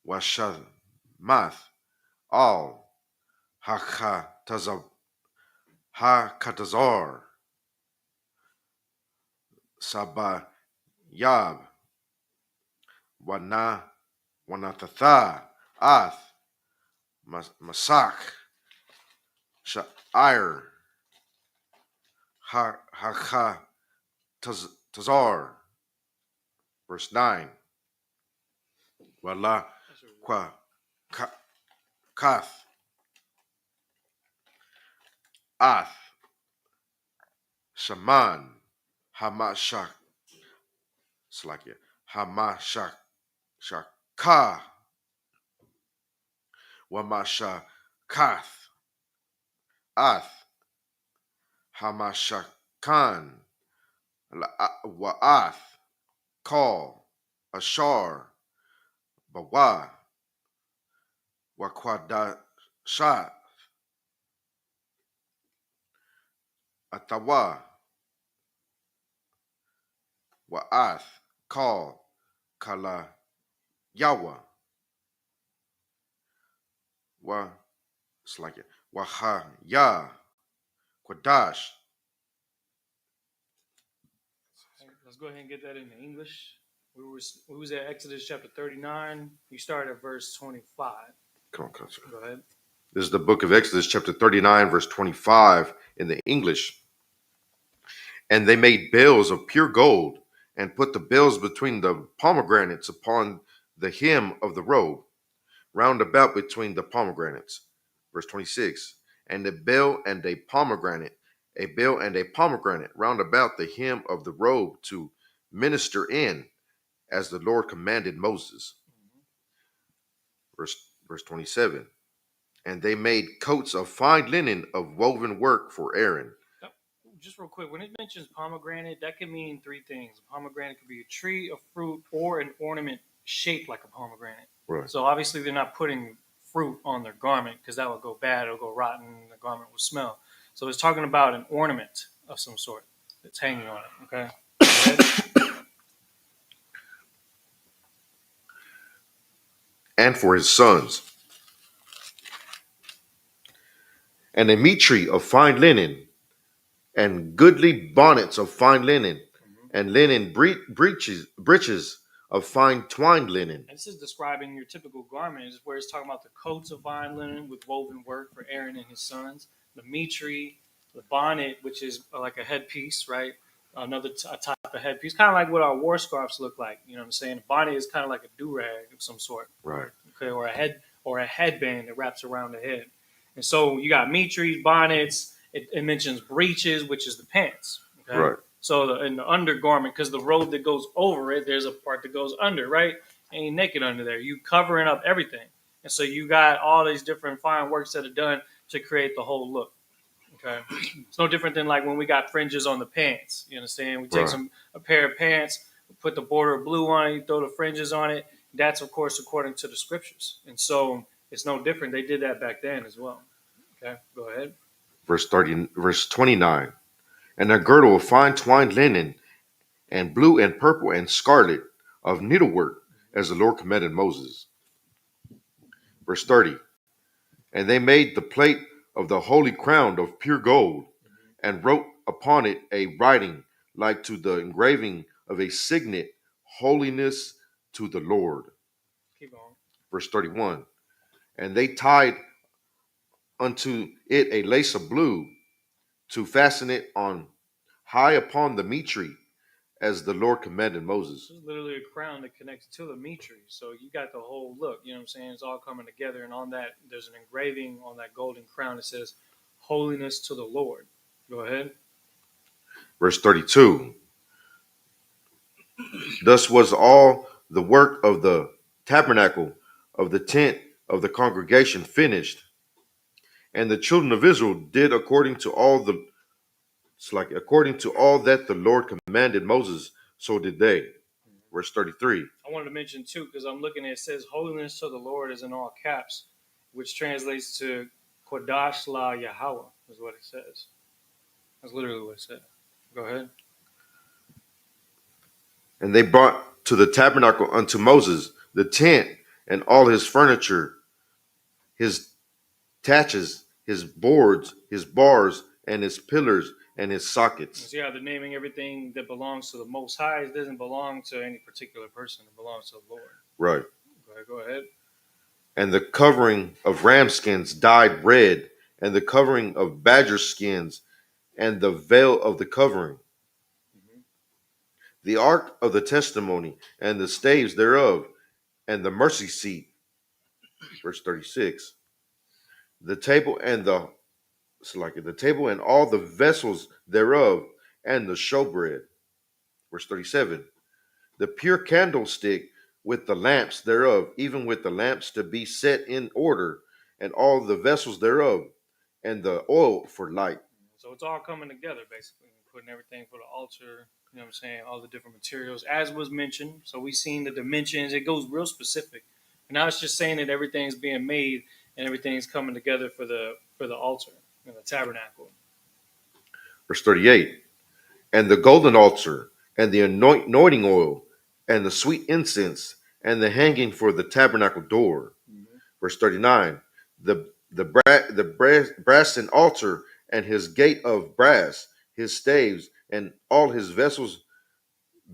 Washamath, Al, Hakatazar, Sabayab, Wanatatha, Ath, Masak, Sha'ir, Hakatazar. Verse 9. Wala Kath, Ath, Shaman, Hamashak, Slakia, Hamashak, Shaka, Wamashakath, Ath, Hamashakan, Wa'ath, Call, Ashar, Bawa, Wakwadashat, Atawa, Wa'ath, Call, Kala Yahweh. Wa, it's like it. Waha, Yah, Quadash. Let's go ahead and get that into English. We was at Exodus chapter 39. You start at verse 25. Come on, Coach. Go ahead. This is the book of Exodus, chapter 39, verse 25 in the English. And they made bales of pure gold and put the bales between the pomegranates upon the hem of the robe, round about between the pomegranates. Verse 26. And a bale and a pomegranate round about the hem of the robe to minister in, as the Lord commanded Moses. Verse 27. And they made coats of fine linen of woven work for Aaron. Just real quick, when it mentions pomegranate, that can mean three things. A pomegranate could be a tree, a fruit, or an ornament shaped like a pomegranate. Right. So obviously they're not putting fruit on their garment because that would go bad, it'll go rotten, and the garment will smell. So it's talking about an ornament of some sort that's hanging on it. Okay. Go ahead. And for his sons. And a mitre of fine linen, and goodly bonnets of fine linen, and linen breeches of fine twined linen. And this is describing your typical garment, is where it's talking about the coats of fine linen with woven work for Aaron and his sons, the mitre, the bonnet, which is like a headpiece, right? Another a type of headpiece, kind of like what our war scarves look like. You know what I'm saying? The bonnet is kind of like a do-rag of some sort, Right. okay, or a headband that wraps around the head. And so you got mitres, bonnets. It mentions breeches, which is the pants. Okay? Right. So in the undergarment, because the robe that goes over it, there's a part that goes under, right? And you're naked under there. You covering up everything. And so you got all these different fine works that are done to create the whole look. Okay. It's no different than like when we got fringes on the pants. You understand? We take Right. a pair of pants, put the border of blue on it, you throw the fringes on it. That's of course according to the scriptures. And so it's no different. They did that back then as well. Okay, go ahead. Verse 29. And a girdle of fine twined linen, and blue and purple and scarlet of needlework, as the Lord commanded Moses. Verse 30. And they made the plate of the holy crown of pure gold, and wrote upon it a writing like to the engraving of a signet, holiness to the Lord. Keep going. Verse 31. And they tied unto it a lace of blue, to fasten it on high upon the mitre, as the Lord commanded Moses. This is literally a crown that connects to the mitre. So you got the whole look. You know what I'm saying? It's all coming together. And on that, there's an engraving on that golden crown that says, "Holiness to the Lord." Go ahead. Verse 32. Thus was all the work of the tabernacle of the tent of the congregation finished. And the children of Israel did according to all that the Lord commanded Moses, so did they. Verse 33. I wanted to mention too, because I'm looking at it says, "Holiness to the Lord" is in all caps, which translates to Kodash La Yahweh, is what it says. That's literally what it said. Go ahead. And they brought to the tabernacle unto Moses the tent and all his furniture, his taches, his boards, his bars, and his pillars, and his sockets. See how they're naming everything that belongs to the Most High. It doesn't belong to any particular person. It belongs to the Lord. Right. Go ahead. And the covering of ram skins dyed red, and the covering of badger skins, and the veil of the covering. The ark of the testimony, and the staves thereof, and the mercy seat. Verse 36. The table and all the vessels thereof, and the showbread. Verse 37. The pure candlestick with the lamps thereof, even with the lamps to be set in order, and all the vessels thereof, and the oil for light. So it's all coming together, basically, putting everything for the altar. You know what I'm saying? All the different materials, as was mentioned. So we've seen the dimensions. It goes real specific. And now it's just saying that everything's being made and everything's coming together for the altar and the tabernacle. Verse 38. And the golden altar, and the anointing oil, and the sweet incense, and the hanging for the tabernacle door. Verse 39, the brassen altar and his gate of brass, his staves, and all his vessels,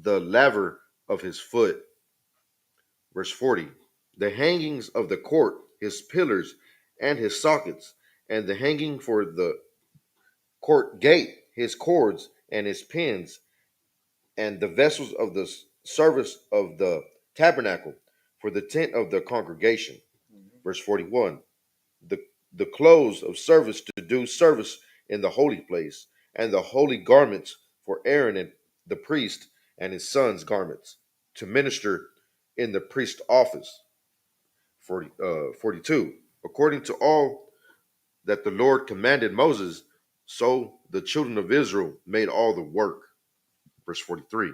the laver of his foot. Verse 40, the hangings of the court, his pillars and his sockets, and the hanging for the court gate, his cords and his pins, and the vessels of the service of the tabernacle for the tent of the congregation. Verse 41, the, the clothes of service to do service in the holy place, and the holy garments for Aaron and the priest and his sons' garments to minister in the priest office. 42, according to all that the Lord commanded Moses, so the children of Israel made all the work. Verse 43,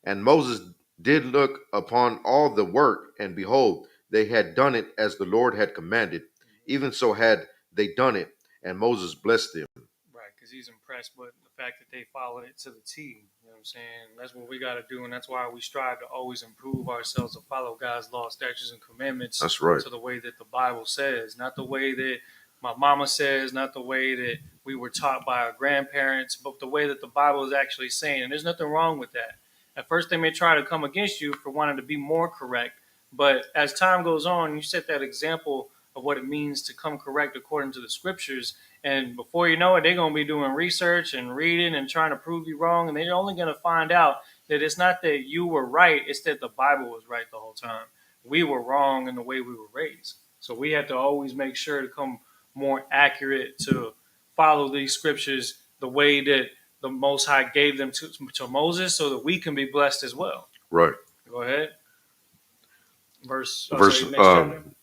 and Moses did look upon all the work, and behold, they had done it as the Lord had commanded. Even so had they done it, and Moses blessed them. Right, because he's impressed with the fact that they followed it to the T. You know what I'm saying? That's what we got to do, and that's why we strive to always improve ourselves to follow God's law, statutes, and commandments. That's right. To the way that the Bible says, not the way that my mama says, not the way that we were taught by our grandparents, but the way that the Bible is actually saying. And there's nothing wrong with that. At first, they may try to come against you for wanting to be more correct, but as time goes on, you set that example of what it means to come correct according to the scriptures. And before you know it, they're going to be doing research and reading and trying to prove you wrong. And they're only going to find out that it's not that you were right, it's that the Bible was right the whole time. We were wrong in the way we were raised. So we have to always make sure to come more accurate, to follow these scriptures the way that the Most High gave them to Moses, so that we can be blessed as well. Right. Go ahead.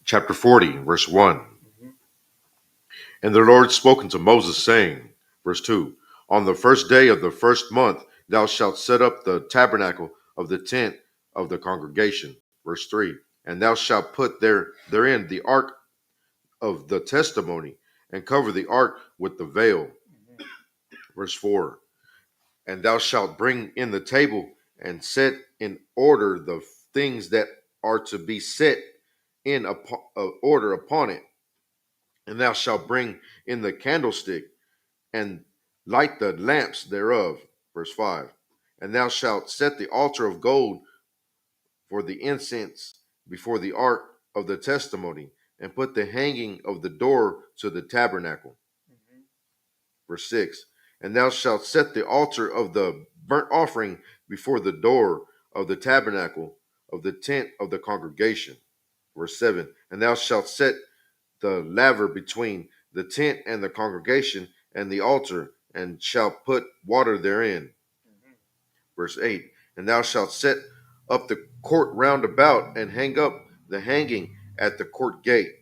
Chapter 40, verse 1. And the Lord spoke unto Moses, saying, verse 2, on the first day of the first month thou shalt set up the tabernacle of the tent of the congregation. Verse 3, and thou shalt put therein the ark of the testimony, and cover the ark with the veil. Verse 4, and thou shalt bring in the table, and set in order the things that are to be set in order upon it. And thou shalt bring in the candlestick, and light the lamps thereof. Verse 5, and thou shalt set the altar of gold for the incense before the ark of the testimony, and put the hanging of the door to the tabernacle. Verse 6, and thou shalt set the altar of the burnt offering before the door of the tabernacle of the tent of the congregation. Verse 7, and thou shalt set the laver between the tent and the congregation and the altar, and shalt put water therein. Verse 8, and thou shalt set up the court round about, and hang up the hanging at the court gate.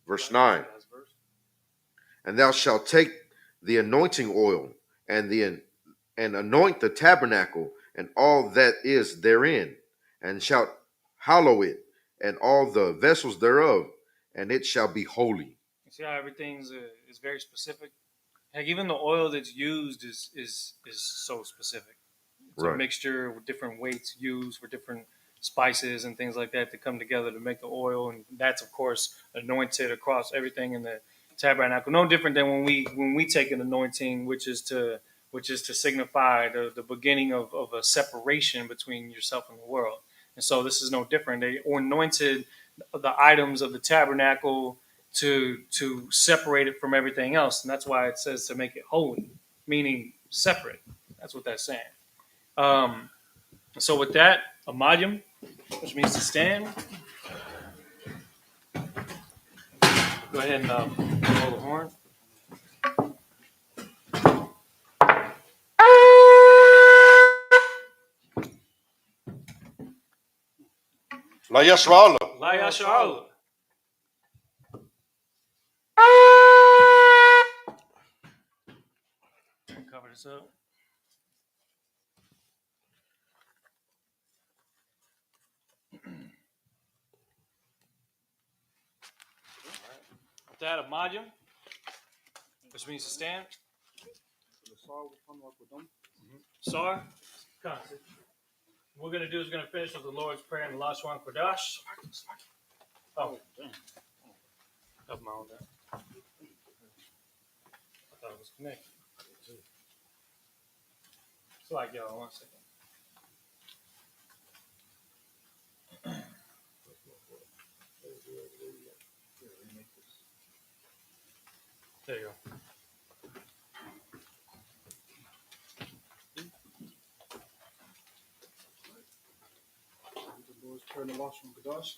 Verse 9, and thou shalt take the anointing oil and anoint the tabernacle and all that is therein, and shalt hallow it and all the vessels thereof, and it shall be holy. You see how everything's is very specific. Heck, even the oil that's used is so specific. It's a mixture with different weights used for different spices and things like that to come together to make the oil, and that's of course anointed across everything in the tabernacle. No different than when we take an anointing, which is to signify the beginning of a separation between yourself and the world. And so this is no different. They anointed the items of the tabernacle to separate it from everything else, and that's why it says to make it holy, meaning separate. That's what that's saying. So with that, Amadim, which means to stand. Go ahead and blow the horn. La Yashua. La Yashua. Cover this up. With that, Amadim, which means to stand. Sar, What we're going to do is we're going to finish with the Lord's Prayer and the Lashon Kodash. Oh, damn. up my own there. I thought it was connected. It's like, y'all, 1 second. There you go. The Lord's Prayer and the Lashon Kodash.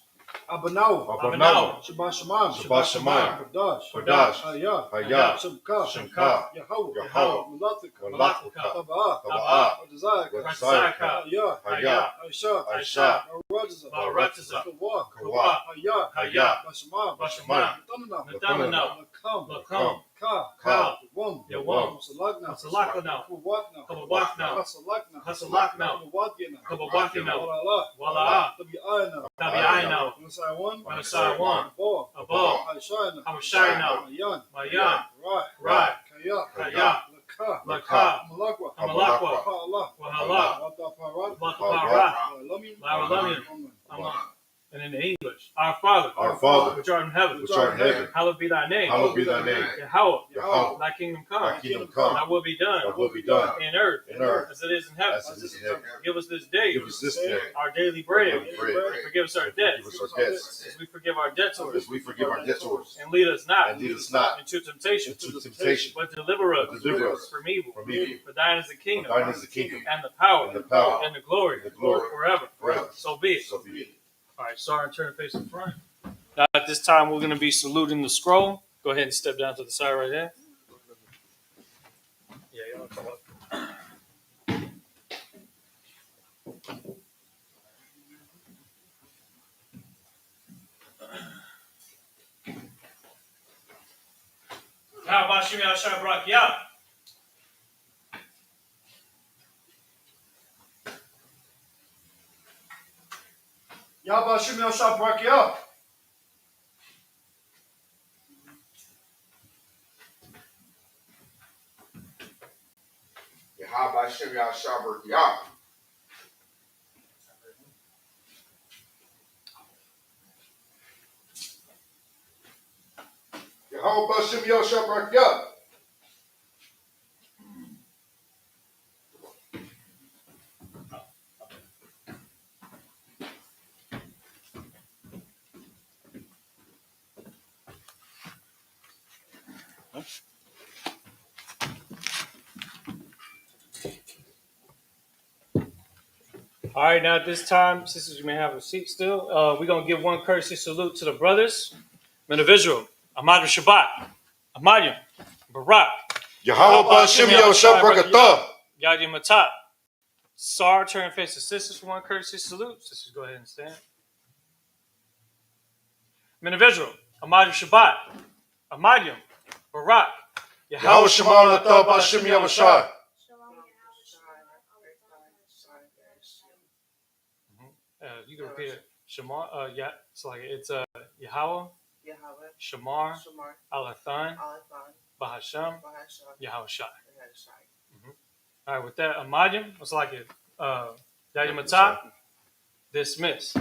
Abanau. Abanau. Shabbat Shemaim. Shabbat Shemaim. Kodash. Kodash. Hayah. Hayah. Shemka. Shemka. Yahweh. Yahweh. Malatika. Malatika. Taba'ah. Taba'ah. Wadazaka. Ratzaka. Hayah. Hayah. Aisha. Aisha. Baratza. Baratza. Kawah. Kawah. Hayah. Hayah. Bashemam. Bashemam. Natamana. Lakam. Lakam. Lakam. Ka. Ka. Yawam. Yawam. Salakna. Salakna. Kawatna. Kawatna. Hasalakna. Hasalakna. Kawatina. Kawatina. Walala. Wala. Tabi'ayna. Tabi'ayna. Manasai 1. Manasai 1. Abba. Abba. Haishayna. Haishayna. Mayan. Mayan. Right. Right. Kaya. Kaya. Laka. Laka. Amalakwa. Amalakwa. Ka'Allah. Wahala. Wataparat. Wataparat. La'alamin. La'alamin. Amen. Amen. And in the English, Our Father, Our Father, which art in heaven, which art in heaven, hallowed be thy name. hallowed be thy name. Yahweh, Yahweh, thy kingdom come. thy kingdom come. Thy will be done Thy will be done in earth in earth as it is in heaven. as it is in heaven. Give us this day Give us this day our daily bread. our daily bread. Forgive us our Forgive debts us our debts as we forgive our debtors. as we forgive our debtors. And lead us not And lead us not into temptation, into temptation, but deliver us but deliver us from evil. from evil. For thine is the kingdom, For thine is the kingdom, and the power, and the power, and the glory, and the glory, forever. forever. So be it. So be it. All right, sorry, turn face in front. Now, at this time, we're going to be saluting the scroll. Go ahead and step down to the side right there. Yeah, y'all come up. How about you, Shabbat? Yeah. Yabba Shimei Shabrak. Yahweh Shem Yahshabar Yah. Yahweh Shem Yahshabar Yah. All right, now at this time, sisters, you may have a seat still. We're going to give one courtesy salute to the brothers. Men of Israel, Ahmad Shabbat, Ahmad Barak, Yahweh Ba'Shem Yahushua Barakatah. Yadi Matat. Sar, turn face to sisters for one courtesy salute. Sisters, go ahead and stand. Men of Israel, Ahmad Shabbat, Ahmad Barak, Yahweh Shema Latah Ba'Shem Yahushua. You can repeat it. Shamar, yeah, it's like it's Yahweh, Shamar, Alathan, Bahasham, Yahweh Shai. All right, with that, Amadim, it's like it. Yadi Matah, dismiss.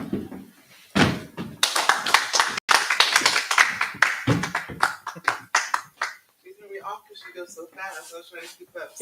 He's gonna be off because she goes so fast. I was trying to keep up.